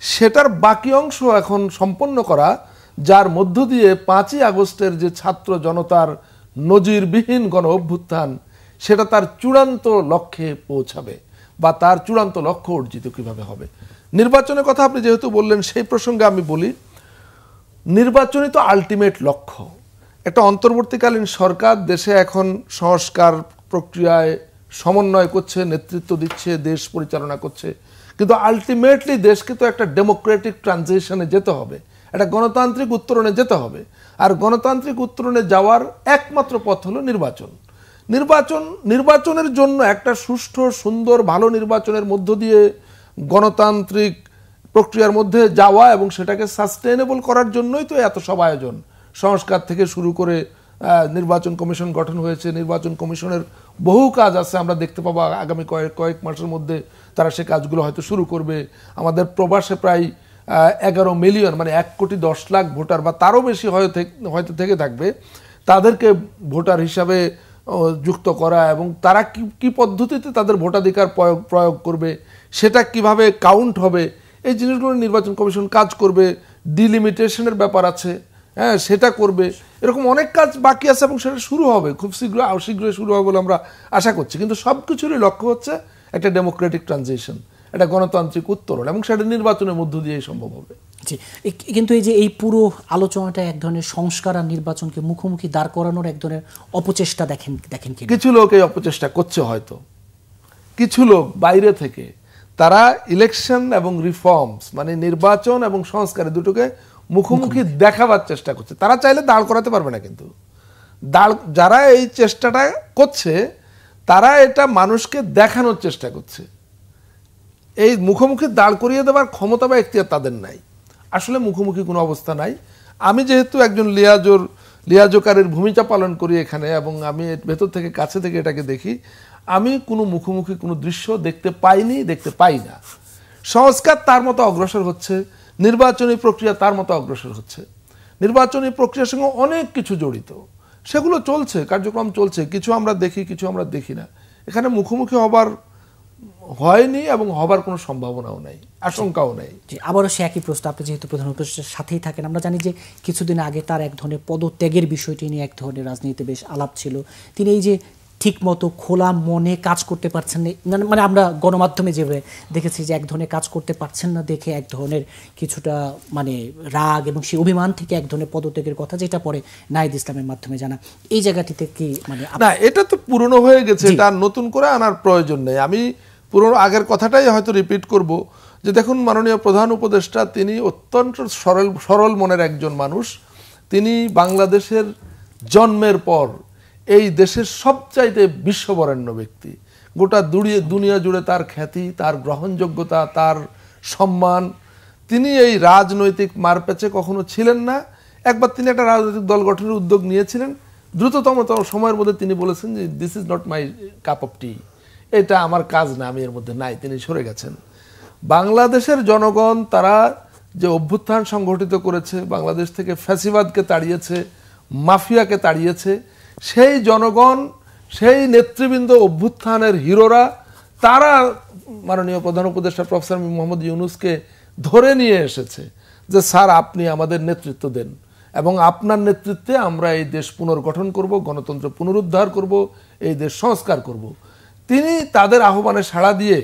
সেটার বাকি অংশ এখন সম্পন্ন করা, যার মধ্য দিয়ে 5ই আগস্টের যে ছাত্র জনতার নজিরবিহীন গণ অভ্যুত্থান, সেটা তার চূড়ান্ত লক্ষ্যে পৌঁছাবে বা তার চূড়ান্ত লক্ষ্য অর্জিত কিভাবে হবে। নির্বাচনের কথা আপনি যেহেতু বললেন, সেই প্রসঙ্গে আমি বলি, নির্বাচনই তো আলটিমেট লক্ষ্য। একটা অন্তর্বর্তীকালীন সরকার দেশে এখন সংস্কার প্রক্রিয়ায় সমন্বয় করছে, নেতৃত্ব দিচ্ছে, দেশ পরিচালনা করছে, কিন্তু আলটিমেটলি দেশকে তো একটা ডেমোক্রেটিক ট্রানজিশনে যেতে হবে, একটা গণতান্ত্রিক উত্তরণে যেতে হবে। আর গণতান্ত্রিক উত্তরণে যাওয়ার একমাত্র পথ হলো নির্বাচন। নির্বাচনের জন্য একটা সুষ্ঠু সুন্দর ভালো নির্বাচনের মধ্য দিয়ে গণতান্ত্রিক প্রক্রিয়ার মধ্যে যাওয়া এবং সেটাকে সাস্টেইনেবল করার জন্যই তো এত সব আয়োজন। সংস্কার থেকে শুরু করে নির্বাচন কমিশন গঠন হয়েছে, নির্বাচন কমিশনের বহু কাজ আছে, আমরা দেখতে পাবো আগামী কয়েক মাসের মধ্যে তারা সে কাজগুলো হয়তো শুরু করবে। আমাদের প্রবাসে প্রায় 11 মিলিয়ন মানে 1,10,00,000 ভোটার বা তারও বেশি হয়তো থেকে থাকবে, তাদেরকে ভোটার হিসাবে যুক্ত করা এবং তারা কি পদ্ধতিতে তাদের ভোটাধিকার প্রয়োগ করবে, সেটা কিভাবে কাউন্ট হবে, এই জিনিসগুলো নির্বাচন কমিশন কাজ করবে। ডিলিমিটেশনের ব্যাপার আছে, হ্যাঁ, সেটা করবে। এরকম অনেক কাজ বাকি আছে এবং সেটা শুরু হবে খুব শীঘ্রই শুরু হবে বলে আমরা আশা করছি। কিন্তু সব কিছুরই লক্ষ্য হচ্ছে একটা ডেমোক্রেটিক ট্রানজিশন, একটা গণতান্ত্রিক উত্তরণ, এবং সেটা নির্বাচনের মধ্য দিয়েই সম্ভব হবে। জি, কিন্তু এই যে এই পুরো আলোচনাটা এক ধরনের সংস্কার আর নির্বাচনকে মুখোমুখি দাঁড় করানোর এক ধরনের অপচেষ্টা দেখেন কি? কিছু লোক এই অপচেষ্টা করছে, হয়তো কিছু লোক বাইরে থেকে তারা ইলেকশন এবং রিফর্মস মানে নির্বাচন এবং সংস্কারের দুটোকে মুখোমুখি দেখাবার চেষ্টা করছে। তারা চাইলে দাঁড় করাতে পারবে না, কিন্তু যারা এই চেষ্টাটা করছে তারা এটা মানুষকে দেখানোর চেষ্টা করছে। এই মুখোমুখি দাঁড় করিয়ে দেওয়ার ক্ষমতা বা এখতিয়ার তাদের নাই। আসলে মুখোমুখি কোনো অবস্থা নাই। আমি যেহেতু একজন লিয়াজোকারের ভূমিকা পালন করি এখানে, এবং আমি ভেতর থেকে কাছে থেকে এটাকে দেখি, আমি কোনো মুখোমুখি কোনো দৃশ্য দেখতে পাইনি, দেখতে পাই না। সংস্কার তার মতো অগ্রসর হচ্ছে, নির্বাচনী প্রক্রিয়া তার মতো অগ্রসর হচ্ছে। নির্বাচনী প্রক্রিয়ার সঙ্গে অনেক কিছু জড়িত, সেগুলো চলছে, কার্যক্রম চলছে, কিছু আমরা দেখি, কিছু আমরা দেখি না। এখানে মুখোমুখি হয়নি এবং হবার কোনো সম্ভাবনাও নাই, আশঙ্কাও নাই। আবারও সে একই প্রশ্ন, আপনি যেহেতু প্রধান উপদেষ্টার সাথেই থাকেন, আমরা জানি যে কিছুদিন আগে তার এক ধরনের পদত্যাগের বিষয়টি নিয়ে এক ধরনের রাজনীতিতে বেশ আলাপ ছিল। তিনি এই যে ঠিক মতো খোলা মনে কাজ করতে পারছেন না, মানে আমরা গণমাধ্যমে যেভাবে দেখেছি যে এক ধরনের কাজ করতে পারছেন না দেখে এক ধরনের কিছুটা মানে রাগ এবং সেই অভিমান থেকে এক ধরনের পদত্যাগের কথা, যেটা পরে নাহিদ ইসলামের মাধ্যমে জানা, এই জায়গাটিতে কি মানে না, এটা তো পুরনো হয়ে গেছে, এটা নতুন করে আনার প্রয়োজন নেই। আমি পুরনো আগের কথাটাই হয়তো রিপিট করব যে দেখুন, মাননীয় প্রধান উপদেষ্টা তিনি অত্যন্ত সরল মনের একজন মানুষ। তিনি বাংলাদেশের জন্মের পর এই দেশের সবচাইতে বিশ্ববরেণ্য ব্যক্তি। গোটা দুনিয়া জুড়ে তার খ্যাতি, তার গ্রহণযোগ্যতা, তার সম্মান। তিনি এই রাজনৈতিক মারপ্যাচে কখনো ছিলেন না। একবার তিনি একটা রাজনৈতিক দল গঠনের উদ্যোগ নিয়েছিলেন, দ্রুততম সময়ের মধ্যে তিনি বলেছেন যে this is not my cup of tea, এটা আমার কাজ না, আমি এর মধ্যে নাই, তিনি সরে গেছেন। বাংলাদেশের জনগণ তারা যে অভ্যুত্থান সংগঠিত করেছে, বাংলাদেশ থেকে ফ্যাসিবাদকে তাড়িয়েছে, মাফিয়াকে তাড়িয়েছে, সেই জনগণ, সেই নেতৃবৃন্দ, অভ্যুত্থানের হিরোরা, তারা মাননীয় প্রধান উপদেষ্টা প্রফেসর মোহাম্মদ ইউনূসকে ধরে নিয়ে এসেছে যে স্যার আপনি আমাদের নেতৃত্ব দেন এবং আপনার নেতৃত্বে আমরা এই দেশ পুনর্গঠন করব, গণতন্ত্র পুনরুদ্ধার করব, এই দেশ সংস্কার করব। তিনি তাদের আহ্বানে সাড়া দিয়ে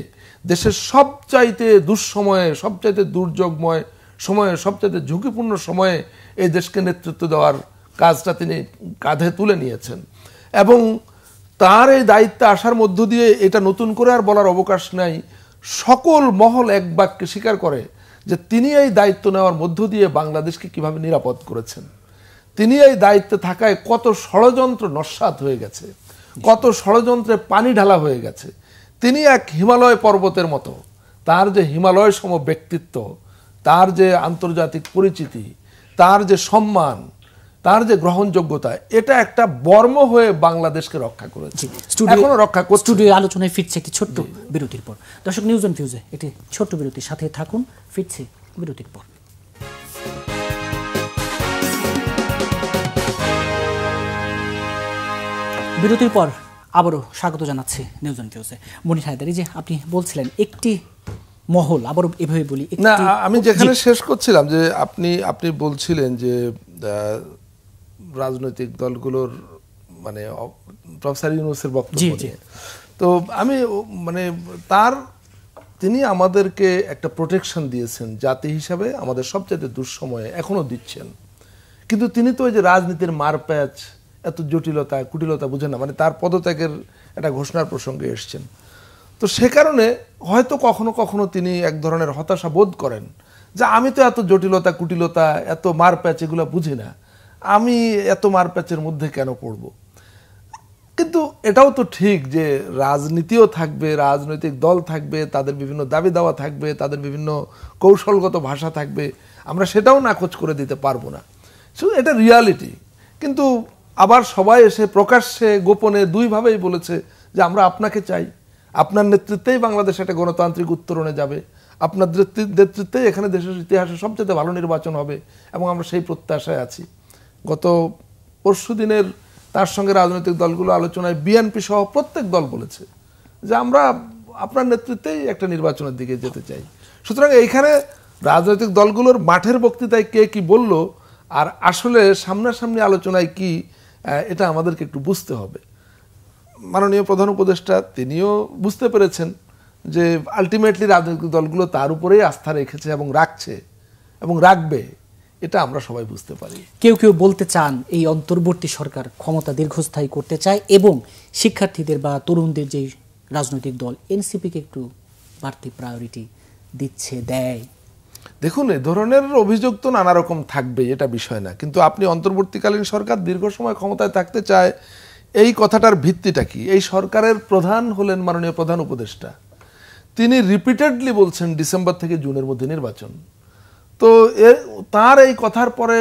দেশের সবচাইতে দুঃসময়ে, সবচাইতে দুর্যোগময় সময়ে, সবচাইতে ঝুঁকিপূর্ণ সময়ে এই দেশকে নেতৃত্ব দেওয়ার কাজটা তিনি কাঁধে তুলে নিয়েছেন। এবং তার এই দায়িত্বে আসার মধ্য দিয়ে এটা নতুন করে আর বলার অবকাশ নাই। সকল মহল এক বাক্যে স্বীকার করে যে তিনি এই দায়িত্ব নেওয়ার মধ্য দিয়ে বাংলাদেশকে কিভাবে নিরাপদ করেছেন। তিনি এই দায়িত্বে থাকায় কত ষড়যন্ত্র নস্যাৎ হয়ে গেছে, কত ষড়যন্ত্রে পানি ঢালা হয়ে গেছে। তিনি এক হিমালয় পর্বতের মতো, তার যে হিমালয় সম ব্যক্তিত্ব, তার যে আন্তর্জাতিক পরিচিতি, তার যে সম্মান, তার যে গ্রহণযোগ্যতা, এটা একটা বর্ম হয়ে বাংলাদেশকে রক্ষা করেছে, এখনো রক্ষা করছে। স্টুডিও আলোচনায় ফিরছে একটি ছোট্ট বিরতির পর। দর্শক, নিউজ অন ফিউজে একটি ছোট্ট বিরতির সাথে থাকুন, ফিরছে বিরতির পর। বিরতির পর আবারও স্বাগত জানাচ্ছি নিউজ অন ফিউজে। মনির হায়দার, যে আপনি বলছিলেন একটি মহল, আবারও এভাবে বলি না, আমি যেখানে শেষ করছিলাম যে আপনি বলছিলেন যে রাজনৈতিক দলগুলোর মানে প্রফেসর ইউনূসের বক্তব্য নিয়ে, তো আমি মানে তিনি আমাদেরকে একটা প্রোটেকশন দিয়েছেন জাতি হিসাবে, আমাদের সবচেয়ে দুঃসময়ে এখনো দিচ্ছেন। কিন্তু তিনি তো ওই যে রাজনীতির মারপ্যাচ, এত জটিলতা কুটিলতা বুঝেন না, মানে তার পদত্যাগের একটা ঘোষণার প্রসঙ্গে এসছেন। তো সে কারণে হয়তো কখনো কখনো তিনি এক ধরনের হতাশা বোধ করেন যে আমি তো এত জটিলতা কুটিলতা এত মারপ্যাচ এগুলো বুঝি না, আমি এত মারপ্যাচের মধ্যে কেন পড়ব। কিন্তু এটাও তো ঠিক যে রাজনীতিও থাকবে, রাজনৈতিক দল থাকবে, তাদের বিভিন্ন দাবি দাওয়া থাকবে, তাদের বিভিন্ন কৌশলগত ভাষা থাকবে, আমরা সেটাও নাকচ করে দিতে পারবো না। শুধু এটা রিয়ালিটি। কিন্তু আবার সবাই এসে প্রকাশ্যে গোপনে দুইভাবেই বলেছে যে আমরা আপনাকে চাই, আপনার নেতৃত্বেই বাংলাদেশ একটা গণতান্ত্রিক উত্তরণে যাবে, আপনার নেতৃত্বেই এখানে দেশের ইতিহাসে সবচেয়ে ভালো নির্বাচন হবে, এবং আমরা সেই প্রত্যাশায় আছি। গত পরশু দিনের তার সঙ্গে রাজনৈতিক দলগুলো আলোচনায় বিএনপি সহ প্রত্যেক দল বলেছে যে আমরা আপনার নেতৃত্বেই একটা নির্বাচনের দিকে যেতে চাই। সুতরাং এইখানে রাজনৈতিক দলগুলোর মাঠের বক্তৃতায় কে কি বলল আর আসলে সামনাসামনি আলোচনায় কি, এটা আমাদেরকে একটু বুঝতে হবে। মাননীয় প্রধান উপদেষ্টা তিনিও বুঝতে পেরেছেন যে আলটিমেটলি রাজনৈতিক দলগুলো তার উপরেই আস্থা রেখেছে এবং রাখছে এবং রাখবে, এটা আমরা সবাই বুঝতে পারি। কেউ কেউ বলতে চান এই অন্তর্বর্তী সরকার ক্ষমতা দীর্ঘস্থায়ী করতে চায় এবং শিক্ষার্থীদের বা তরুণদের যে রাজনৈতিক দল এনসিপিকে একটু বাড়তি প্রায়োরিটি দিচ্ছে, দেয়। দেখুন, এ ধরনের অভিযোগ তো নানা রকম থাকবে, এটা বিষয় না। কিন্তু আপনি অন্তর্বর্তীকালীন সরকার দীর্ঘ সময় ক্ষমতায় থাকতে চায়, এই কথাটার ভিত্তিটা কি? এই সরকারের প্রধান হলেন মাননীয় প্রধান উপদেষ্টা। তিনি রিপিটেডলি বলছেন ডিসেম্বর থেকে জুনের মধ্যে নির্বাচন। তো তার এই কথার পরে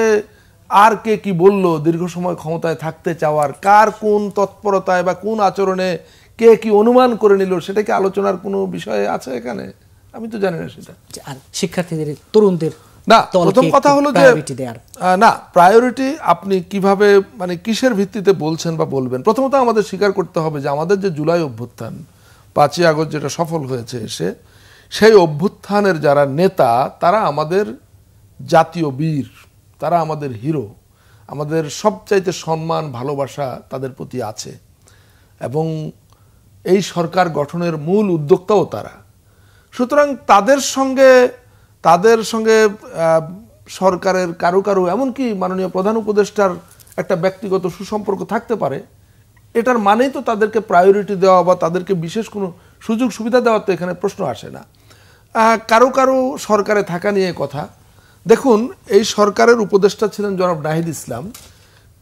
আর কে কি বলল দীর্ঘ সময় ক্ষমতায় থাকতে চাওয়ার, কার কোন তৎপরতায় বা কোন আচরণে কে কি অনুমান করে নিল, সেটা কি আলোচনার কোনো বিষয় আছে এখানে? আমি তো জানি না সেটা। আর শিক্ষার্থীদের তরুণদের না, প্রথম কথা হলো যে না, প্রায়োরিটি আপনি কিভাবে মানে কিসের ভিত্তিতে বলছেন বা বলবেন। প্রথমত আমাদের স্বীকার করতে হবে যে আমাদের যে জুলাই অভ্যুত্থান 5ই আগস্ট যেটা সফল হয়েছে এসে, সেই অভ্যুত্থানের যারা নেতা তারা আমাদের জাতীয় বীর, তারা আমাদের হিরো, আমাদের সবচাইতে সম্মান ভালোবাসা তাদের প্রতি আছে, এবং এই সরকার গঠনের মূল উদ্যোক্তাও তারা। সুতরাং তাদের সঙ্গে সরকারের কারো এমনকি মাননীয় প্রধান উপদেষ্টার একটা ব্যক্তিগত সুসম্পর্ক থাকতে পারে, এটার মানেই তো তাদেরকে প্রায়োরিটি দেওয়া বা তাদেরকে বিশেষ কোনো সুযোগ সুবিধা দেওয়ার তো এখানে প্রশ্ন আসে না। কারো সরকারে থাকা নিয়ে কথা। দেখুন, এই সরকারের উপদেষ্টা ছিলেন জনাব নাহিদ ইসলাম।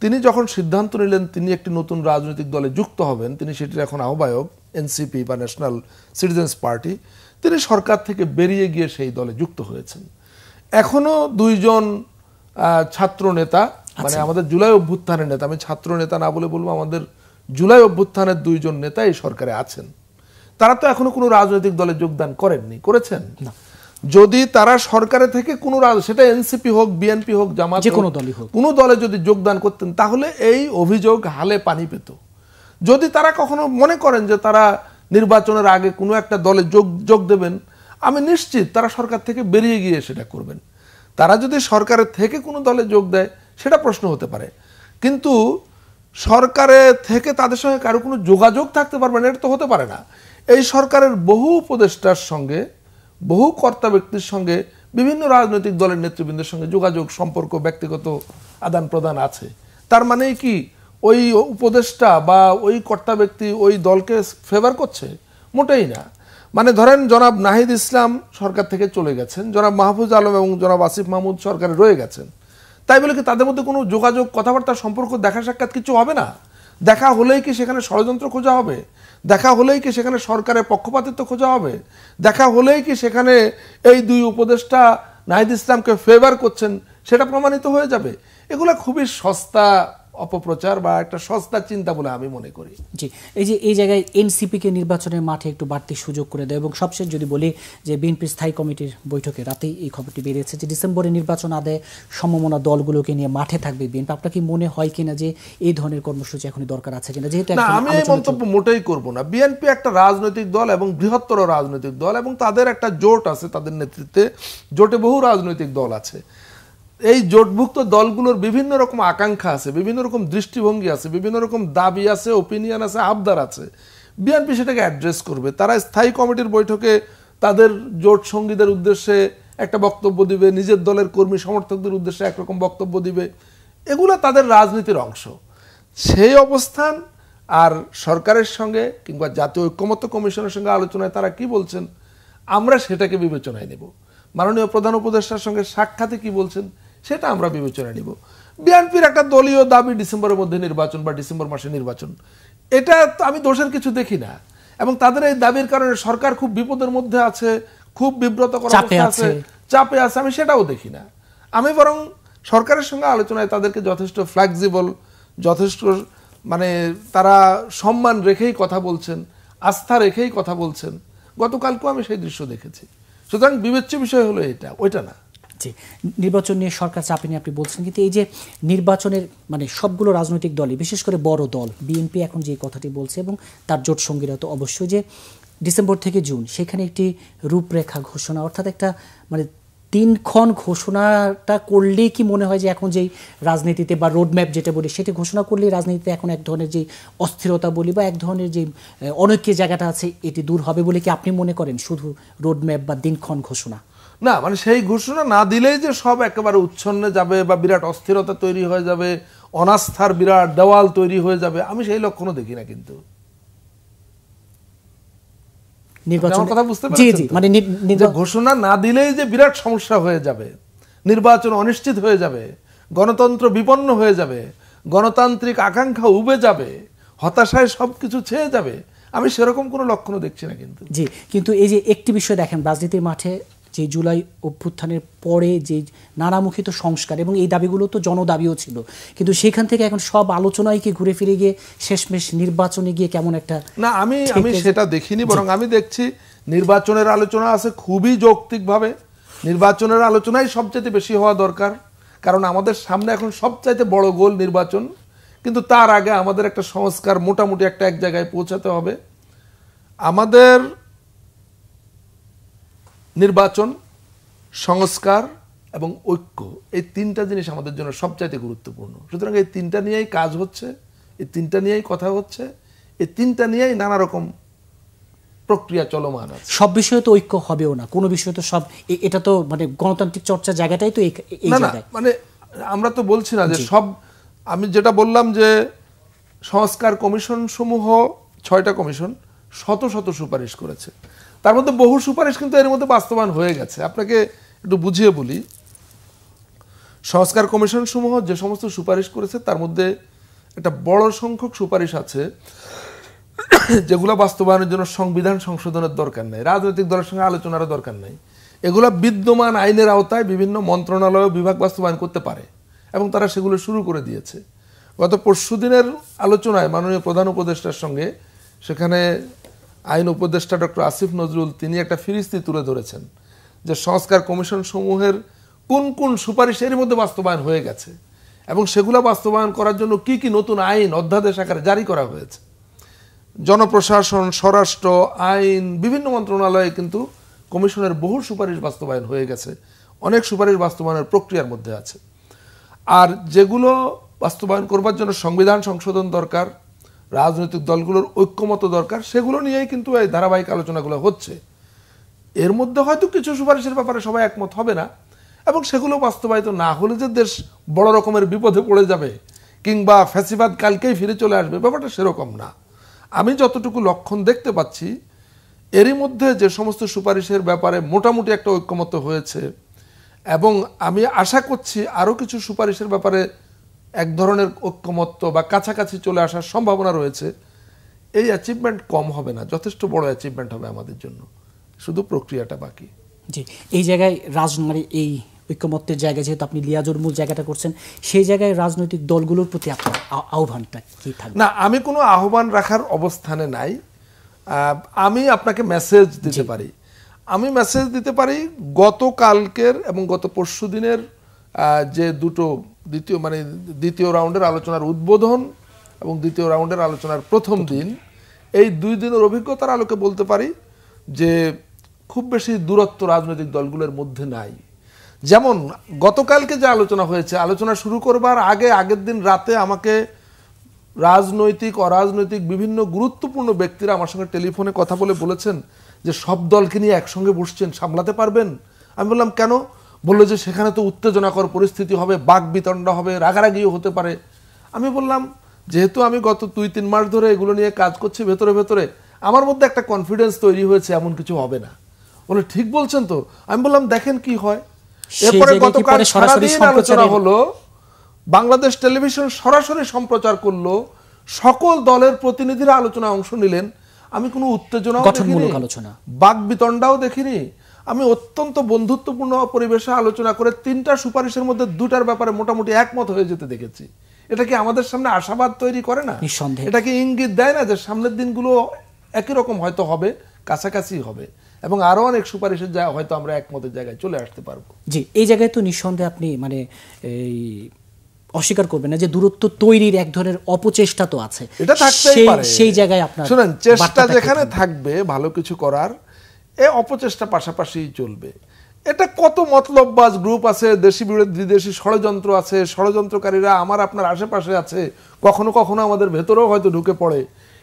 তিনি যখন সিদ্ধান্ত নিলেন তিনি একটি নতুন রাজনৈতিক দলে যুক্ত হবেন, তিনি সেটির এখন আহ্বায়ক এনসিপি বা ন্যাশনাল সিটিজেন্স পার্টি, তিনি সরকার থেকে বেরিয়ে গিয়ে সেই দলে যুক্ত হয়েছেন। এখনো 2 জন ছাত্র নেতা, মানে আমাদের জুলাই অভ্যুত্থানের নেতা, আমি ছাত্র নেতা না বলে বলবো আমাদের জুলাই অভ্যুত্থানের 2 জন নেতা এই সরকারে আছেন। তারা তো এখনো কোনো রাজনৈতিক দলে যোগদান করেননি, করেছেন? যদি তারা সরকারে থেকে কোনো সেটা এনসিপি হোক, বিএনপি হোক, জামাত, কোনো দলে যদি যোগদান করতেন তাহলে এই অভিযোগ হালে পানি পেত। যদি তারা কখনো মনে করেন যে তারা নির্বাচনের আগে কোনো একটা দলে যোগ দেবেন, আমি নিশ্চিত তারা সরকার থেকে বেরিয়ে গিয়ে সেটা করবেন। তারা যদি সরকারের থেকে কোনো দলে যোগ দেয় সেটা প্রশ্ন হতে পারে, কিন্তু সরকারে থেকে তাদের সঙ্গে কারো কোনো যোগাযোগ থাকতে পারবে না, এটা তো হতে পারে না। এই সরকারের বহু উপদেষ্টার সঙ্গে, বহু কর্তা ব্যক্তির সঙ্গে, বিভিন্ন রাজনৈতিক দলের নেতৃবৃন্দের সঙ্গে যোগাযোগ, সম্পর্ক, ব্যক্তিগত আদান প্রদান আছে। তার মানে কি ওই উপদেষ্টা বা ওই কর্তা ব্যক্তি ওই দলকে ফেভার করছে? মোটেই না। মানে ধরেন জনাব নাহিদ ইসলাম সরকার থেকে চলে গেছেন, জনাব মাহফুজ আলম এবং জনাব আসিফ মাহমুদ সরকারে রয়ে গেছেন, তাই বলে কি তাদের মধ্যে কোনো যোগাযোগ, কথাবার্তা, সম্পর্ক, দেখা সাক্ষাৎ কিছু হবে না? দেখা হলেই কি সেখানে ষড়যন্ত্র খোঁজা হবে? দেখা হলেই কি সেখানে সরকারের পক্ষপাতিত্ব খোঁজা হবে? দেখা হলেই কি সেখানে এই 2 উপদেষ্টা নাহিদ ইসলামকে ফেভার করছেন সেটা প্রমাণিত হয়ে যাবে? এগুলো খুবই সস্তা অপপ্রচার বা একটা সস্তা চিন্তা বলে আমি মনে করি। জি, এই জায়গায় এনসিপিকে নির্বাচনের মাঠে একটু বাড়তি সুযোগ করে দেয়। এবং সবশেষ যদি বলি যে বিএনপির স্থায়ী কমিটির বৈঠকে রাতেই এই খবরটি বেরিয়েছে যে ডিসেম্বরে নির্বাচন আদায়ে সম্ভাবনা দলগুলোকে নিয়ে মাঠে থাকবে বিএনপি। আপনার কি মনে হয় কিনা যে এই ধরনের কর্মসূচি এখনই দরকার আছে কিনা? যেহেতু আমি এই মন্তব্য মোটেই করব না। বিএনপি একটা রাজনৈতিক দল এবং বৃহত্তর রাজনৈতিক দল, এবং তাদের একটা জোট আছে, তাদের নেতৃত্বে জোটে বহু রাজনৈতিক দল আছে। এই জোটভুক্ত দলগুলোর বিভিন্ন রকম আকাঙ্ক্ষা আছে, বিভিন্ন রকম দৃষ্টিভঙ্গি আছে, বিভিন্ন রকম দাবি আছে, ওপিনিয়ন আছে, আবদার আছে। বিএনপি সেটাকে অ্যাড্রেস করবে। তারা স্থায়ী কমিটির বৈঠকে তাদের জোট সঙ্গীদের উদ্দেশ্যে একটা বক্তব্য দিবে, নিজের দলের কর্মী সমর্থকদের উদ্দেশ্যে একরকম বক্তব্য দিবে। এগুলো তাদের রাজনীতির অংশ। সেই অবস্থান আর সরকারের সঙ্গে কিংবা জাতীয় ঐক্যমত্য কমিশনের সঙ্গে আলোচনায় তারা কি বলছেন আমরা সেটাকে বিবেচনায় নেব। মাননীয় প্রধান উপদেষ্টার সঙ্গে সাক্ষাতে কি বলছেন সেটা আমরা বিবেচনায় নিব। বিএনপির একটা দলীয় দাবি ডিসেম্বরের মধ্যে নির্বাচন বা ডিসেম্বর মাসে নির্বাচন, এটা তো আমি দোষের কিছু দেখি না। এবং তাদের এই দাবির কারণে সরকার খুব বিপদের মধ্যে আছে, খুব বিব্রতকর অবস্থা আছে, চাপে আছে, আমি সেটাও দেখি না। আমি বরং সরকারের সঙ্গে আলোচনায় তাদেরকে যথেষ্ট ফ্লেক্সিবল, যথেষ্ট মানে তারা সম্মান রেখেই কথা বলছেন, আস্থা রেখেই কথা বলছেন। গতকালকেও আমি সেই দৃশ্য দেখেছি। সুতরাং বিবেচ্য বিষয় হলো এটা, ওইটা না। জি, নির্বাচন নিয়ে সরকার চাপে নিয়ে আপনি বলছেন, কিন্তু এই যে নির্বাচনের মানে সবগুলো রাজনৈতিক দলই, বিশেষ করে বড় দল বিএনপি এখন যে কথাটি বলছে এবং তার জোট সঙ্গীরা তো অবশ্যই, যে ডিসেম্বর থেকে জুন সেখানে একটি রূপরেখা ঘোষণা, অর্থাৎ একটা মানে দিনক্ষণ ঘোষণাটা করলেই কি মনে হয় যে এখন যেই রাজনীতিতে বা রোডম্যাপ যেটা বলি সেটা ঘোষণা করলেই রাজনীতিতে এখন এক ধরনের যে অস্থিরতা বলি বা এক ধরনের যে অনৈক্যের জায়গাটা আছে এটি দূর হবে বলে কি আপনি মনে করেন, শুধু রোডম্যাপ বা দিনক্ষণ ঘোষণা? না, মানে সেই ঘোষণা না দিলেই যে সব একেবারে উচ্ছন্নে যাবে বা বিরাট অস্থিরতা তৈরি হয়ে যাবে, অনাস্থার বিরাট দেওয়াল তৈরি হয়ে যাবে, আমি সেই লক্ষণও দেখি না। কিন্তু ঘোষণা না দিলেই যে বিরাট সমস্যা হয়ে যাবে, নির্বাচন অনিশ্চিত হয়ে যাবে, গণতন্ত্র বিপন্ন হয়ে যাবে, গণতান্ত্রিক আকাঙ্ক্ষা উবে যাবে, হতাশায় সবকিছু ছেয়ে যাবে, আমি সেরকম কোনো লক্ষণও দেখছি না। কিন্তু এই যে একটি বিষয় দেখেন, রাজনীতির মাঠে যে জুলাই অভ্যুত্থানের পরে যে নানামুখিত সংস্কার এবং এই দাবিগুলো তো জনদাবিও ছিল, কিন্তু সেখান থেকে এখন সব আলোচনায় কি ঘুরে ফিরে গিয়ে শেষমেশ নির্বাচনে গিয়ে কেমন একটা না, আমি সেটা দেখিনি। বরং আমি দেখছি নির্বাচনের আলোচনা আছে খুবই যৌক্তিকভাবে। নির্বাচনের আলোচনাই সবচাইতে বেশি হওয়া দরকার, কারণ আমাদের সামনে এখন সবচাইতে বড় গোল নির্বাচন। কিন্তু তার আগে আমাদের একটা সংস্কার মোটামুটি একটা এক জায়গায় পৌঁছাতে হবে। আমাদের নির্বাচন, সংস্কার এবং ঐক্য, এই তিনটা জিনিস আমাদের জন্য সবচাইতে গুরুত্বপূর্ণ। সুতরাং এই তিনটা নিয়েই কাজ হচ্ছে, এই তিনটা নিয়েই কথা হচ্ছে, এই তিনটা নিয়েই নানা রকম প্রক্রিয়া চলমান আছে। সব বিষয়ে তো ঐক্য হবেও না, কোনো বিষয়ে তো সব, এটা তো মানে গণতান্ত্রিক চর্চার জায়গাটাই তো এই জায়গায়। মানে আমরা তো বলছি না যে সব, আমি যেটা বললাম যে সংস্কার কমিশন সমূহ 6টা কমিশন শত শত সুপারিশ করেছে, তার মধ্যে বহু সুপারিশ কিন্তু এর মধ্যে বাস্তবায়ন হয়ে গেছে। আপনাকে একটু বুঝিয়ে বলি, সংস্কার কমিশন সমূহ যে সমস্ত সুপারিশ করেছে তার মধ্যে একটা বড় সংখ্যক সুপারিশ আছে যেগুলো বাস্তবায়নের জন্য সংবিধান সংশোধনের দরকার নাই, রাজনৈতিক দলের সঙ্গে আলোচনারও দরকার নাই। এগুলো বিদ্যমান আইনের আওতায় বিভিন্ন মন্ত্রণালয় বিভাগ বাস্তবায়ন করতে পারে এবং তারা সেগুলো শুরু করে দিয়েছে। গত পরশুদিনের আলোচনায় মাননীয় প্রধান উপদেষ্টার সঙ্গে সেখানে আইন উপদেষ্টা ডক্টর আসিফ নজরুল তিনি একটা ফিরিস্তি তুলে ধরেছেন যে সংস্কার কমিশন সমূহের কোন কোন সুপারিশ এর মধ্যে বাস্তবায়ন হয়ে গেছে এবং সেগুলো বাস্তবায়ন করার জন্য কি কি নতুন আইন অধ্যাদেশ আকারে জারি করা হয়েছে। জনপ্রশাসন, স্বরাষ্ট্র, আইন, বিভিন্ন মন্ত্রণালয়ে কিন্তু কমিশনের বহু সুপারিশ বাস্তবায়ন হয়ে গেছে, অনেক সুপারিশ বাস্তবায়নের প্রক্রিয়ার মধ্যে আছে। আর যেগুলো বাস্তবায়ন করবার জন্য সংবিধান সংশোধন দরকার, রাজনৈতিক দলগুলোর ঐক্যমত দরকার, সেগুলো নিয়েই কিন্তু এই ধারাবাহিক আলোচনাগুলো হচ্ছে। এর মধ্যে হয়তো কিছু সুপারিশের ব্যাপারে সবাই একমত হবে না এবং সেগুলো বাস্তবায়িত না হলে যে দেশ বড় রকমের বিপদে পড়ে যাবে কিংবা ফ্যাসিবাদ কালকেই ফিরে চলে আসবে, ব্যাপারটা সেরকম না। আমি যতটুকু লক্ষণ দেখতে পাচ্ছি এরই মধ্যে যে সমস্ত সুপারিশের ব্যাপারে মোটামুটি একটা ঐক্যমত হয়েছে এবং আমি আশা করছি আরও কিছু সুপারিশের ব্যাপারে এক ধরনের ঐক্যমত্য বা কাছাকাছি চলে আসার সম্ভাবনা রয়েছে। এই অ্যাচিভমেন্ট কম হবে না, যথেষ্ট বড় অ্যাচিভমেন্ট হবে আমাদের জন্য, শুধু প্রক্রিয়াটা বাকি। জি, এই জায়গায় মানে এই ঐক্যমত্যের জায়গায় যেহেতু আপনি লিয়াজুর মূল জায়গাটা করছেন, সেই জায়গায় রাজনৈতিক দলগুলোর প্রতি আপনার আহ্বানটা কি থাকবে? না, আমি কোনো আহ্বান রাখার অবস্থানে নাই। আমি আপনাকে মেসেজ দিতে পারি। আমি মেসেজ দিতে পারি গতকালকের এবং গত পরশু দিনের যে দুটো দ্বিতীয় রাউন্ডের আলোচনার উদ্বোধন এবং দ্বিতীয় রাউন্ডের আলোচনার প্রথম দিন, এই 2 দিনের অভিজ্ঞতার আলোকে বলতে পারি যে খুব বেশি দূরত্ব রাজনৈতিক দলগুলোর মধ্যে নাই। যেমন গতকালকে যে আলোচনা হয়েছে, আলোচনা শুরু করবার আগের দিন রাতে আমাকে রাজনৈতিক অরাজনৈতিক বিভিন্ন গুরুত্বপূর্ণ ব্যক্তিরা আমার সঙ্গে টেলিফোনে কথা বলে বলেছেন যে সব দলকে নিয়ে একসঙ্গে বসছেন, সামলাতে পারবেন? আমি বললাম কেন? বললো যে সেখানে তো উত্তেজনাকর পরিস্থিতি হবে, বাক বিতণ্ডা হবে, রাগারাগিও হতে পারে। আমি বললাম যেহেতু আমি গত 2-3 মাস ধরে এগুলো নিয়ে কাজ করছি, ভেতরে ভেতরে আমার মধ্যে একটা কনফিডেন্স তৈরি হয়েছে এমন কিছু হবে না। বলে ঠিক বলছেন তো? আমি বললাম দেখেন কি হয়। এরপরে গতকাল সারাদিন আলোচনা হলো, বাংলাদেশ টেলিভিশন সরাসরি সম্প্রচার করলো, সকল দলের প্রতিনিধিরা আলোচনায় অংশ নিলেন। আমি কোনো উত্তেজনাও দেখিনি, বাকবিতণ্ডাও দেখিনি। আমি অত্যন্ত বন্ধুত্বপূর্ণ পরিবেশে আলোচনা করে 3টা সুপারিশের মধ্যে 2টার ব্যাপারে মোটামুটি একমত হয়ে যেতে দেখেছি। এটা কি আমাদের সামনে আশাবাদ তৈরি করে না? এটা কি ইঙ্গিত দেয় না যে সামনের দিনগুলো একই রকম হয়তো হবে, কাছাকাছি হবে, এবং আরো অনেক সুপারিশের জায়গা হয়তো আমরা একমতের জায়গায় চলে আসতে পারবো? জি, এই জায়গায় তো নিঃসন্দেহে আপনি মানে এই অস্বীকার করবেন না যে দূরত্ব তৈরির এক ধরনের অপচেষ্টা তো আছে, এটা থাকতেই পারে। সেই জায়গায় আপনার শুনেন, চেষ্টা যেখানে থাকবে ভালো কিছু করার, এই অপচেষ্টা পাশাপাশি চলবে। এটা কত মতলববাজ গ্রুপ আছে, দেশি বিদেশি ষড়যন্ত্র আছে, ষড়যন্ত্রকারীরা আমার আপনার আশেপাশে আছে, কখনো কখনো আমাদের ভেতরেও হয়তো ঢুকে পড়ে।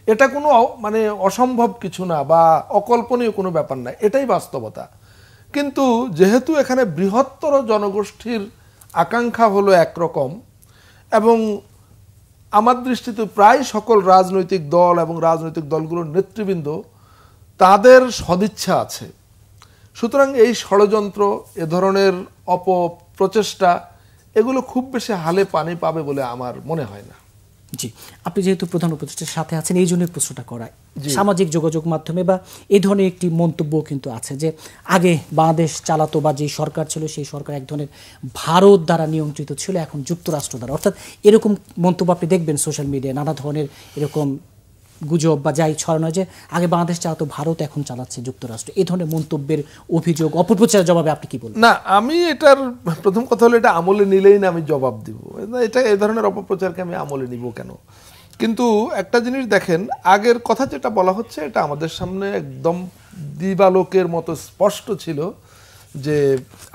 এটা কোনো মানে অসম্ভব কিছু না বা অকল্পনীয় কোনো ব্যাপার না, এটাই বাস্তবতা। কিন্তু যেহেতু এখানে বৃহত্তর জনগোষ্ঠীর আকাঙ্ক্ষা হলো একরকম, এবং আমার দৃষ্টিতে প্রায় সকল রাজনৈতিক দল এবং রাজনৈতিক দলগুলোর নেতৃবৃন্দ তাদের সদিচ্ছা আছে, সুতরাং এই ষড়যন্ত্র, এ ধরনের অপপ্রচেষ্টা এগুলো খুব বেশি হালে পানি পাবে বলে আমার মনে হয় না। জি, আপনি যেহেতু প্রধান উপদেষ্টার সাথে আছেন, এই জন্য প্রশ্নটা করায়। সামাজিক যোগাযোগ মাধ্যমে বা এই ধরনের একটি মন্তব্য কিন্তু আছে যে আগে বাংলাদেশ চালাতো বা যে সরকার ছিল সেই সরকার এক ধরনের ভারত দ্বারা নিয়ন্ত্রিত ছিল, এখন যুক্তরাষ্ট্র দ্বারা, অর্থাৎ এরকম মন্তব্য আপনি দেখবেন সোশ্যাল মিডিয়ায় নানা ধরনের এরকম গুজব বা যাই ছড়ানো হয় যে আগে বাংলাদেশ চালাতো ভারত, এখন চালাচ্ছে যুক্তরাষ্ট্র। এই ধরনের মন্তব্যের অভিযোগ, অপপ্রচারের জবাবে আপনি কি বলবেন? না, আমি এটার প্রথম কথা হলো এটা আমলে নিলেই না আমি জবাব দিব, এটা এই ধরনের অপপ্রচারকে আমি আমলে নিব কেন? কিন্তু একটা জিনিস দেখেন, আগের কথা যেটা বলা হচ্ছে এটা আমাদের সামনে একদম দিবালোকের মতো স্পষ্ট ছিল যে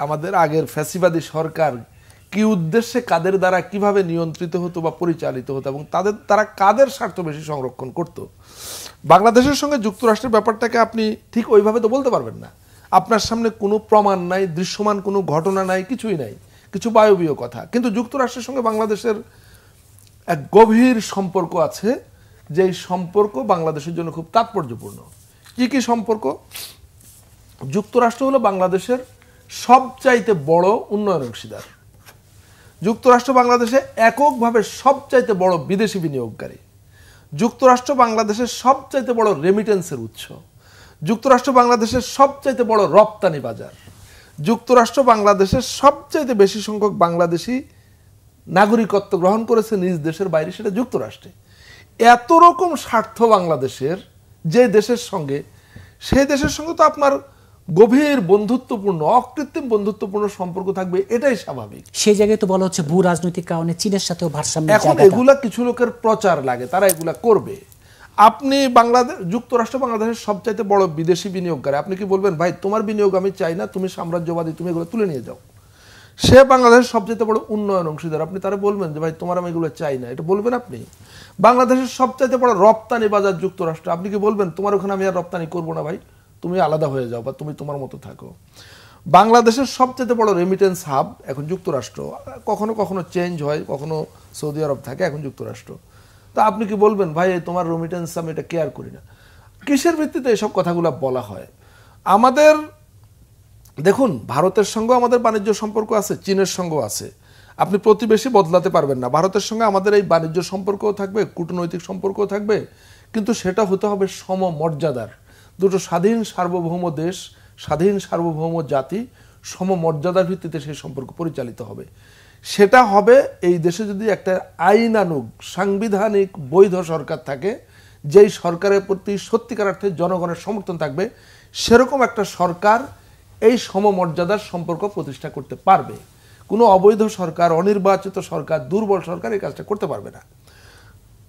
আমাদের আগের ফ্যাসিবাদী সরকার কি উদ্দেশ্যে, কাদের দ্বারা কিভাবে নিয়ন্ত্রিত হতো বা পরিচালিত হতো, এবং তারা কাদের স্বার্থ বেশি সংরক্ষণ করত। বাংলাদেশের সঙ্গে যুক্তরাষ্ট্রের ব্যাপারটাকে আপনি ঠিক ওইভাবে তো বলতে পারবেন না। আপনার সামনে কোনো প্রমাণ নাই, দৃশ্যমান কোনো ঘটনা নাই, কিছুই নাই, কিছু বায়বীয় কথা। কিন্তু যুক্তরাষ্ট্রের সঙ্গে বাংলাদেশের এক গভীর সম্পর্ক আছে, যেই সম্পর্ক বাংলাদেশের জন্য খুব তাৎপর্যপূর্ণ। কি কি সম্পর্ক? যুক্তরাষ্ট্র হলো বাংলাদেশের সবচাইতে বড় উন্নয়ন অংশীদার। যুক্তরাষ্ট্র বাংলাদেশে এককভাবে সবচাইতে বড় বিদেশি বিনিয়োগকারী। যুক্তরাষ্ট্র বাংলাদেশের সবচাইতে বড় রেমিটেন্সের উৎস। যুক্তরাষ্ট্র বাংলাদেশের সবচাইতে বড় রপ্তানি বাজার। যুক্তরাষ্ট্র বাংলাদেশের সবচাইতে বেশি সংখ্যক বাংলাদেশি নাগরিকত্ব গ্রহণ করেছে নিজ দেশের বাইরে, সেটা যুক্তরাষ্ট্রে। এত রকম স্বার্থ বাংলাদেশের, যে দেশের সঙ্গে, সেই দেশের সঙ্গে তো আপনার গভীর বন্ধুত্বপূর্ণ, অকৃত্রিম বন্ধুত্বপূর্ণ সম্পর্ক থাকবে, এটাই স্বাভাবিক। সেই জায়গায় তো বলা হচ্ছে ভূ রাজনৈতিক কারণে চীনের সাথেও ভারসাম্য। এখন এগুলা কিছু লোকের প্রচার লাগে, তারা এগুলা করবে। আপনি যুক্তরাষ্ট্র বাংলাদেশের সবচাইতে বড় বিদেশি বিনিয়োগকারী, আপনি কি বলবেন ভাই তোমার বিনিয়োগ আমি চাই না, তুমি সাম্রাজ্যবাদী, তুমি এগুলো তুলে নিয়ে যাও? সে বাংলাদেশের সবচাইতে বড় উন্নয়ন অংশীদার, আপনি তারা বলবেন যে ভাই তোমার আমি এগুলো চাই না, এটা বলবেন আপনি? বাংলাদেশের সবচাইতে বড় রপ্তানি বাজার যুক্তরাষ্ট্র, আপনি কি বলবেন তোমার ওখানে আমি আর রপ্তানি করবো না ভাই, তুমি আলাদা হয়ে যাও বা তুমি তোমার মতো থাকো? বাংলাদেশের সবচেয়ে বড় রেমিটেন্স হাব এখন যুক্তরাষ্ট্র, কখনো কখনো চেঞ্জ হয়, কখনো সৌদি আরব থাকে, এখন যুক্তরাষ্ট্র। তা আপনি কি বলবেন ভাই তোমার রেমিটেন্স আমি এটা কেয়ার করি না? কিসের ভিত্তিতে এসব কথাগুলো বলা হয়? আমাদের দেখুন, ভারতের সঙ্গেও আমাদের বাণিজ্য সম্পর্ক আছে, চীনের সঙ্গেও আছে। আপনি প্রতিবেশী বদলাতে পারবেন না। ভারতের সঙ্গে আমাদের এই বাণিজ্য সম্পর্কও থাকবে, কূটনৈতিক সম্পর্কও থাকবে, কিন্তু সেটা হতে হবে সমমর্যাদার। দুটো স্বাধীন সার্বভৌম দেশ, স্বাধীন সার্বভৌম জাতি, সমমর্যাদার ভিত্তিতে সেই সম্পর্ক পরিচালিত হবে। সেটা হবে এই দেশে যদি একটা আইনানুগ, সাংবিধানিক, বৈধ সরকার থাকে, যেই সরকারের প্রতি সত্যিকার অর্থে জনগণের সমর্থন থাকবে, সেরকম একটা সরকার এই সমমর্যাদার সম্পর্ক প্রতিষ্ঠা করতে পারবে। কোনো অবৈধ সরকার, অনির্বাচিত সরকার, দুর্বল সরকার এই কাজটা করতে পারবে না।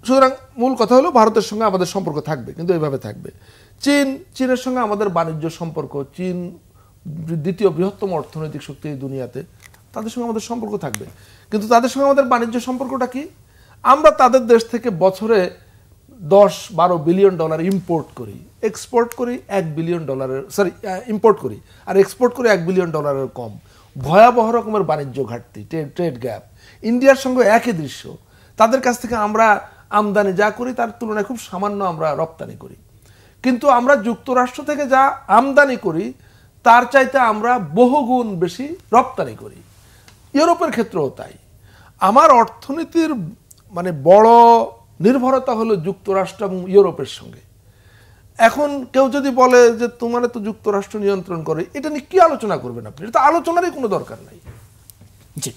সুতরাং মূল কথা হলো ভারতের সঙ্গে আমাদের সম্পর্ক থাকবে, কিন্তু এইভাবে থাকবে। চীনের সঙ্গে আমাদের বাণিজ্য সম্পর্ক, চীন দ্বিতীয় বৃহত্তম অর্থনৈতিক শক্তি এই দুনিয়াতে, তাদের সঙ্গে আমাদের সম্পর্ক থাকবে। কিন্তু তাদের সঙ্গে আমাদের বাণিজ্য সম্পর্কটা কি? আমরা তাদের দেশ থেকে বছরে 10-12 বিলিয়ন ডলার ইম্পোর্ট করি, এক্সপোর্ট করি $1 বিলিয়ন, ইম্পোর্ট করি আর এক্সপোর্ট করি $1 বিলিয়ন কম। ভয়াবহ রকমের বাণিজ্য ঘাটতি, ট্রেড গ্যাপ। ইন্ডিয়ার সঙ্গে একই দৃশ্য। তাদের কাছ থেকে আমরা আমদানি যা করি তার তুলনায় খুব সামান্য আমরা রপ্তানি করি, কিন্তু আমরা যুক্তরাষ্ট্র থেকে যা আমদানি করি তার চাইতে আমরা বহুগুণ বেশি রপ্তানি করি। ইউরোপের ক্ষেত্রেও তাই। আমার অর্থনীতির মানে বড় নির্ভরতা হলো যুক্তরাষ্ট্র এবং ইউরোপের সঙ্গে। এখন কেউ যদি বলে যে তোমার তো যুক্তরাষ্ট্র নিয়ন্ত্রণ করে, এটা নিয়ে কি আলোচনা করবেন আপনি? এটা তো আলোচনারই কোনো দরকার নাই। জি,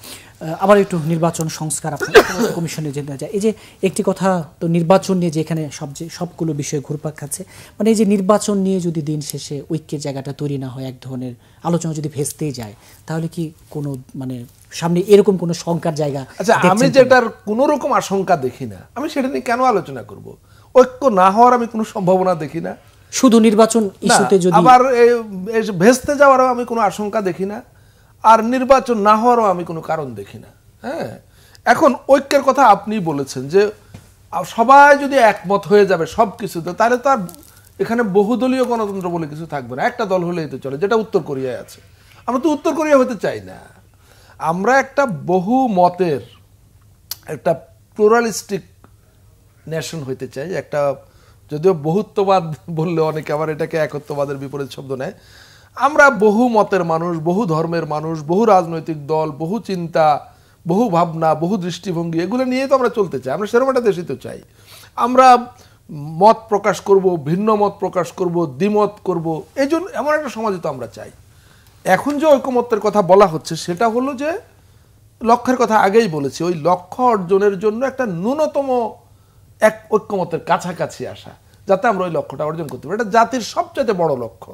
আবার একটু নির্বাচন সংস্কার কমিশনে যেতে যায়। এই যে একটি কথা তো নির্বাচন নিয়ে যে এখানে সবগুলো বিষয় ঘুরপাক খাচ্ছে, মানে এই যে নির্বাচন নিয়ে যদি দিন শেষে ঐক্যের জায়গাটা তৈরি না হয়, এক ধরনের আলোচনা যদি ভেস্তেই যায়, তাহলে কি কোনো মানে সামনে এরকম কোনো শঙ্কার জায়গা? আচ্ছা, আমি যেটার কোনো রকম আশঙ্কা দেখি না, আমি সেটা নিয়ে কেন আলোচনা করব? ঐক্য না হওয়ার আমি কোনো সম্ভাবনা দেখি না। শুধু নির্বাচন ইস্যুতে যদি আবার ভেস্তে যাওয়ারও আমি কোনো আশঙ্কা দেখি না, আর নির্বাচন না হওয়ারও আমি কোনো কারণ দেখি না। হ্যাঁ, এখন ঐক্যের কথা আপনি বলেছেন যে সবাই যদি একমত হয়ে যাবে সব কিছুতে, তাহলে তো আর এখানে বহুদলীয় গণতন্ত্র বলে কিছু থাকবে না, একটা দল হলেই তো চলে, যেটা উত্তর কোরিয়ায় আছে। আমরা তো উত্তর কোরিয়া হতে চাই না, আমরা একটা বহু মতের একটা প্লুরালিস্টিক নেশন হইতে চাই। একটা, যদিও বহুত্ববাদ বললে অনেকে আবার এটাকে একত্ববাদের বিপরীত শব্দ নেয়। আমরা বহু মতের মানুষ, বহু ধর্মের মানুষ, বহু রাজনৈতিক দল, বহু চিন্তা, বহু ভাবনা, বহু দৃষ্টিভঙ্গি, এগুলো নিয়েই তো আমরা চলতে চাই। আমরা সেরকম একটা দেশই তো চাই। আমরা মত প্রকাশ করব, ভিন্ন মত প্রকাশ করব, দ্বিমত করব, এই জন্য এমন একটা সমাজে তো আমরা চাই। এখন যে ঐকমত্যের কথা বলা হচ্ছে সেটা হলো যে লক্ষ্যের কথা আগেই বলেছি, ওই লক্ষ্য অর্জনের জন্য একটা ন্যূনতম এক ঐক্যমতের কাছাকাছি আসা, যাতে আমরা ওই লক্ষ্যটা অর্জন করতে পারি। এটা জাতির সবচেয়ে বড় লক্ষ্য।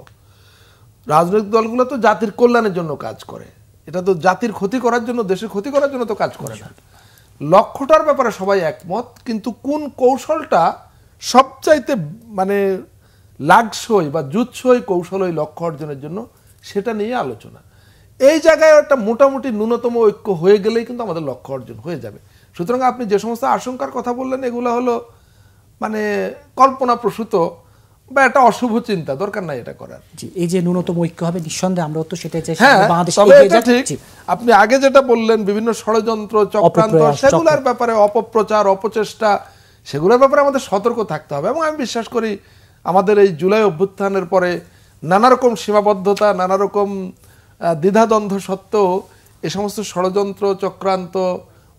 রাজনৈতিক দলগুলো তো জাতির কল্যাণের জন্য কাজ করে, এটা তো জাতির ক্ষতি করার জন্য, দেশের ক্ষতি করার জন্য তো কাজ করে না। লক্ষ্যটার ব্যাপারে সবাই একমত, কিন্তু কোন কৌশলটা সবচাইতে মানে লাগসই বা জুৎসই কৌশল ওই লক্ষ্য অর্জনের জন্য, সেটা নিয়ে আলোচনা। এই জায়গায় একটা মোটামুটি ন্যূনতম ঐক্য হয়ে গেলেই কিন্তু আমাদের লক্ষ্য অর্জন হয়ে যাবে। সুতরাং আপনি যে সমস্ত আশঙ্কার কথা বললেন, এগুলো হলো মানে কল্পনা প্রসূত বা একটা অশুভ চিন্তা, দরকার নাই এটা করার। জি, এই যে ন্যূনতম ঐক্য হবে, নিঃসন্দেহে আমরা তো সেটাই চাই। হ্যাঁ, বাংলাদেশ তবে এগিয়ে এটা যাচ্ছে। ঠিক, আপনি আগে যেটা বললেন বিভিন্ন ষড়যন্ত্র, চক্রান্ত, সেগুলোর ব্যাপারে অপপ্রচার, অপচেষ্টা, সেগুলোর ব্যাপারে আমাদের সতর্ক থাকতে হবে। এবং আমি বিশ্বাস করি আমাদের এই জুলাই অভ্যুত্থানের পরে নানা রকম সীমাবদ্ধতা, নানা রকম দ্বিধাদ্বন্দ্ব সত্ত্বেও এই সমস্ত ষড়যন্ত্র, চক্রান্ত,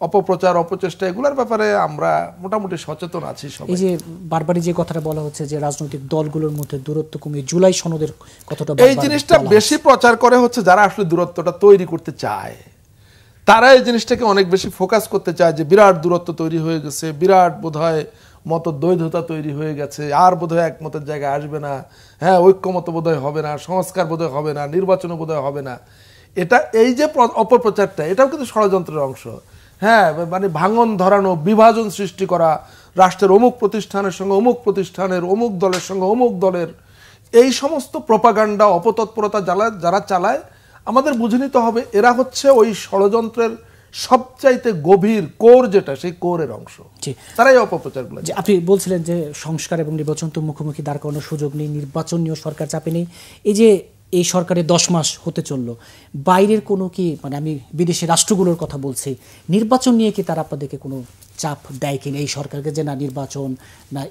অপপ্রচার, অপচেষ্টা, এগুলোর ব্যাপারে আমরা মোটামুটি সচেতন আছি সবাই। এই যে বারবারই যে কথাটা বলা হচ্ছে যে রাজনৈতিক দলগুলোর মধ্যে দূরত্ব কমিয়ে জুলাই সনদের কথাটা, এই জিনিসটা বেশি প্রচার করে হচ্ছে যারা আসলে দূরত্বটা তৈরি করতে চায়, তারা এই জিনিসটাকে অনেক বেশি ফোকাস করতে চায় যে বিরাট দূরত্ব তৈরি হয়ে গেছে, বিরাট বোধহয় মতদ্বৈধতা তৈরি হয়ে গেছে, আর বোধহয় একমতের জায়গায় আসবে না, হ্যাঁ ঐক্যমত বোধহয় হবে না, সংস্কার বোধহয় হবে না, নির্বাচনও বোধহয় হবে না। এটা এই যে অপপ্রচারটা, এটাও কিন্তু ষড়যন্ত্রের অংশ। হ্যাঁ, মানে ভাঙন ধরানো, বিভাজন সৃষ্টি করা, রাষ্ট্রের অমুক প্রতিষ্ঠানের সঙ্গে অমুক প্রতিষ্ঠানের, অমুক দলের সঙ্গে অমুক দলের, এই সমস্ত প্রপাগান্ডা, অপতৎপরতা যারা চালায়, আমাদের বুঝে নিতে হবে এরা হচ্ছে ওই ষড়যন্ত্রের সবচাইতে গভীর কোর, যেটা সেই কোরের অংশ, তারাই অপপ্রচারগুলো। আপনি বলছিলেন যে সংস্কার এবং নির্বাচন তো মুখোমুখি দাঁড় করানোর সুযোগ নেই, নির্বাচন নিয়েও সরকার চাপে নেই। এই যে এই সরকারের 10 মাস হতে চললো, বাইরের কোনো কি মানে আমি বিদেশি রাষ্ট্রগুলোর কথা বলছি, নির্বাচন নিয়ে কি তারা আপনাদেরকে কোনো চাপ দেয় কিনা এই সরকারকে, যে না নির্বাচন না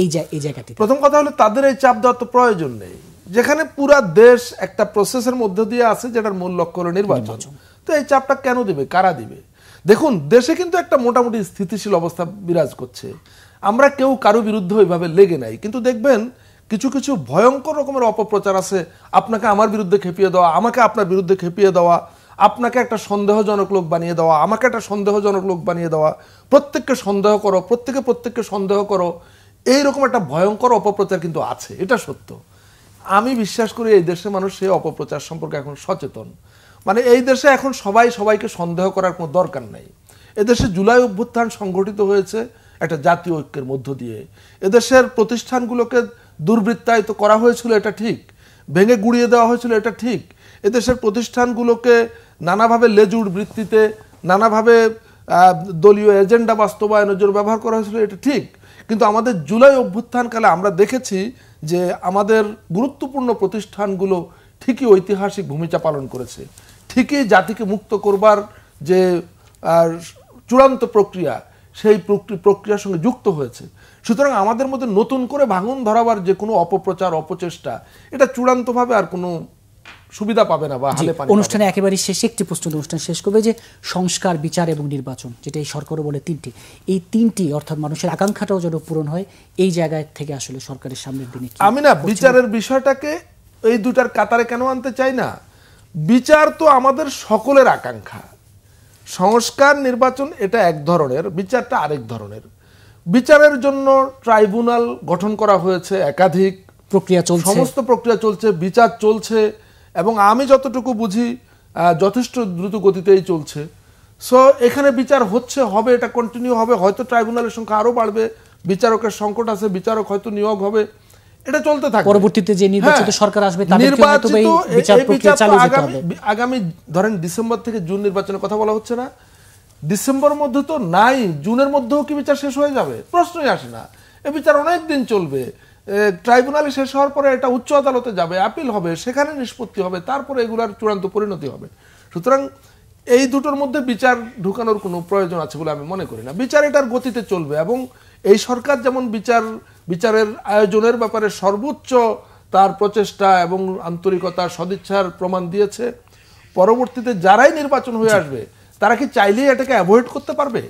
এই জায়গাটি? প্রথম কথা হলো তাদের এই চাপ দেওয়ার তো প্রয়োজন নেই, যেখানে পুরা দেশ একটা প্রসেসের মধ্য দিয়ে আছে যেটার মূল লক্ষ্য হলো নির্বাচন। তো এই চাপটা কেন দিবে, কারা দিবে? দেখুন, দেশে কিন্তু একটা মোটামুটি স্থিতিশীল অবস্থা বিরাজ করছে, আমরা কেউ কারো বিরুদ্ধে ওইভাবে লেগে নাই। কিন্তু দেখবেন কিছু কিছু ভয়ঙ্কর রকমের অপপ্রচার আছে, আপনাকে আমার বিরুদ্ধে খেপিয়ে দেওয়া, আমাকে আপনার বিরুদ্ধে খেপিয়ে দেওয়া, আপনাকে একটা সন্দেহজনক লোক বানিয়ে দেওয়া, আমাকে একটা সন্দেহজনক লোক বানিয়ে দেওয়া, প্রত্যেককে সন্দেহ করো, প্রত্যেককে সন্দেহ করো, এইরকম একটা ভয়ঙ্কর অপপ্রচার কিন্তু আছে, এটা সত্য। আমি বিশ্বাস করি এই দেশের মানুষ সেই অপপ্রচার সম্পর্কে এখন সচেতন। মানে এই দেশে এখন সবাইকে সন্দেহ করার কোনো দরকার নাই। এদেশে জুলাই অভ্যুত্থান সংগঠিত হয়েছে একটা জাতীয় ঐক্যের মধ্য দিয়ে। এদেশের প্রতিষ্ঠানগুলোকে দুর্বৃত্তায়িত করা হয়েছিল, এটা ঠিক, ভেঙে গুড়িয়ে দেওয়া হয়েছিল, এটা ঠিক। এদেশের প্রতিষ্ঠানগুলোকে নানাভাবে লেজুড় বৃত্তিতে, নানাভাবে দলীয় এজেন্ডা বাস্তবায়নের জন্য ব্যবহার করা হয়েছিল, এটা ঠিক। কিন্তু আমাদের জুলাই অভ্যুত্থানকালে আমরা দেখেছি যে আমাদের গুরুত্বপূর্ণ প্রতিষ্ঠানগুলো ঠিকই ঐতিহাসিক ভূমিকা পালন করেছে, ঠিকই জাতিকে মুক্ত করবার যে চূড়ান্ত প্রক্রিয়া, সেই প্রক্রিয়ার সঙ্গে যুক্ত হয়েছে। সুতরাং আমাদের মধ্যে নতুন করে ভাঙন ধরাবার যে কোনো অপপ্রচার অপচেষ্টা এটা চূড়ান্তভাবে আর কোনো সুবিধা পাবে না বা হালে পাবে। অনুষ্ঠানে একেবারে শেষে একটি প্রশ্ন অনুষ্ঠান শেষ করবে যে সংস্কার, বিচার এবং নির্বাচন, যেটা এই সরকারও বলে তিনটি, এই তিনটি অর্থাৎ মানুষের আকাঙ্ক্ষাটাও যেন পূরণ হয়, এই জায়গায় থেকে আসলে সরকারের সামনের দিনে আমি না বিচারের বিষয়টাকে এই দুটার কাতারে কেন আনতে চাই না। বিচার তো আমাদের সকলের আকাঙ্ক্ষা, সংস্কার নির্বাচন এটা এক ধরনের, বিচারটা আরেক ধরনের। বিচারের জন্য ট্রাইব্যুনাল গঠন করা হয়েছে, একাধিক প্রক্রিয়া চলছে, সমস্ত প্রক্রিয়া চলছে, বিচার চলছে এবং আমি যতটুকু বুঝি যথেষ্ট দ্রুত গতিতেই চলছে। সো এখানে বিচার হচ্ছে, হবে, এটা কন্টিনিউ হবে। হয়তো ট্রাইব্যুনালের সংখ্যা আরো বাড়বে, বিচারকের সংকট আছে, বিচারক হয়তো নিয়োগ হবে, এটা চলতে থাকবে। পরবর্তীতে যে নির্বাচিত সরকার আসবে তাদেরকে হয়তো এই বিচার প্রক্রিয়া চালিয়ে যেতে হবে। আগামী ধরেন ডিসেম্বর থেকে জুন নির্বাচনের কথা বলা হচ্ছে না, ডিসেম্বরের মধ্যে তো নাই, জুনের মধ্যেও কি বিচার শেষ হয়ে যাবে? প্রশ্নই আসে না। এই বিচার অনেক দিন চলবে। ট্রাইব্যুনালে শেষ হওয়ার পরে এটা উচ্চ আদালতে যাবে, আপিল হবে, সেখানে নিষ্পত্তি হবে, তারপরে এগুলার চূড়ান্ত পরিণতি হবে। সুতরাং এই দুটোর মধ্যে বিচার ঢুকানোর কোনো প্রয়োজন আছে বলে আমি মনে করি না। বিচার এটার গতিতে চলবে এবং এই সরকার যেমন বিচারের আয়োজনের ব্যাপারে সর্বোচ্চ তার প্রচেষ্টা এবং আন্তরিকতা সদিচ্ছার প্রমাণ দিয়েছে, পরবর্তীতে যারাই নির্বাচন হয়ে আসবে তারা কি চাইলেই এটাকে অ্যাভয়েড করতে পারবে?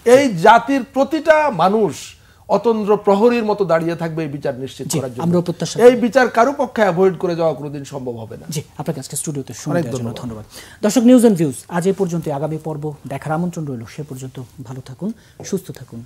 এই জাতির প্রতিটা মানুষ অতন্দ্র প্রহরীর মতো দাঁড়িয়ে থাকবে এই বিচার নিশ্চিত করার জন্য। এই বিচার কারো পক্ষে অ্যাভয়েড করে যাওয়া কোনোদিন সম্ভব হবে না। জি, আপনাকে আজকে স্টুডিওতে সময় দেওয়ার জন্য ধন্যবাদ। দর্শক, নিউজ এন্ড ভিউজ আজ এই পর্যন্ত। আগামী পর্ব দেখার আমন্ত্রণ রইল। সে পর্যন্ত ভালো থাকুন, সুস্থ থাকুন।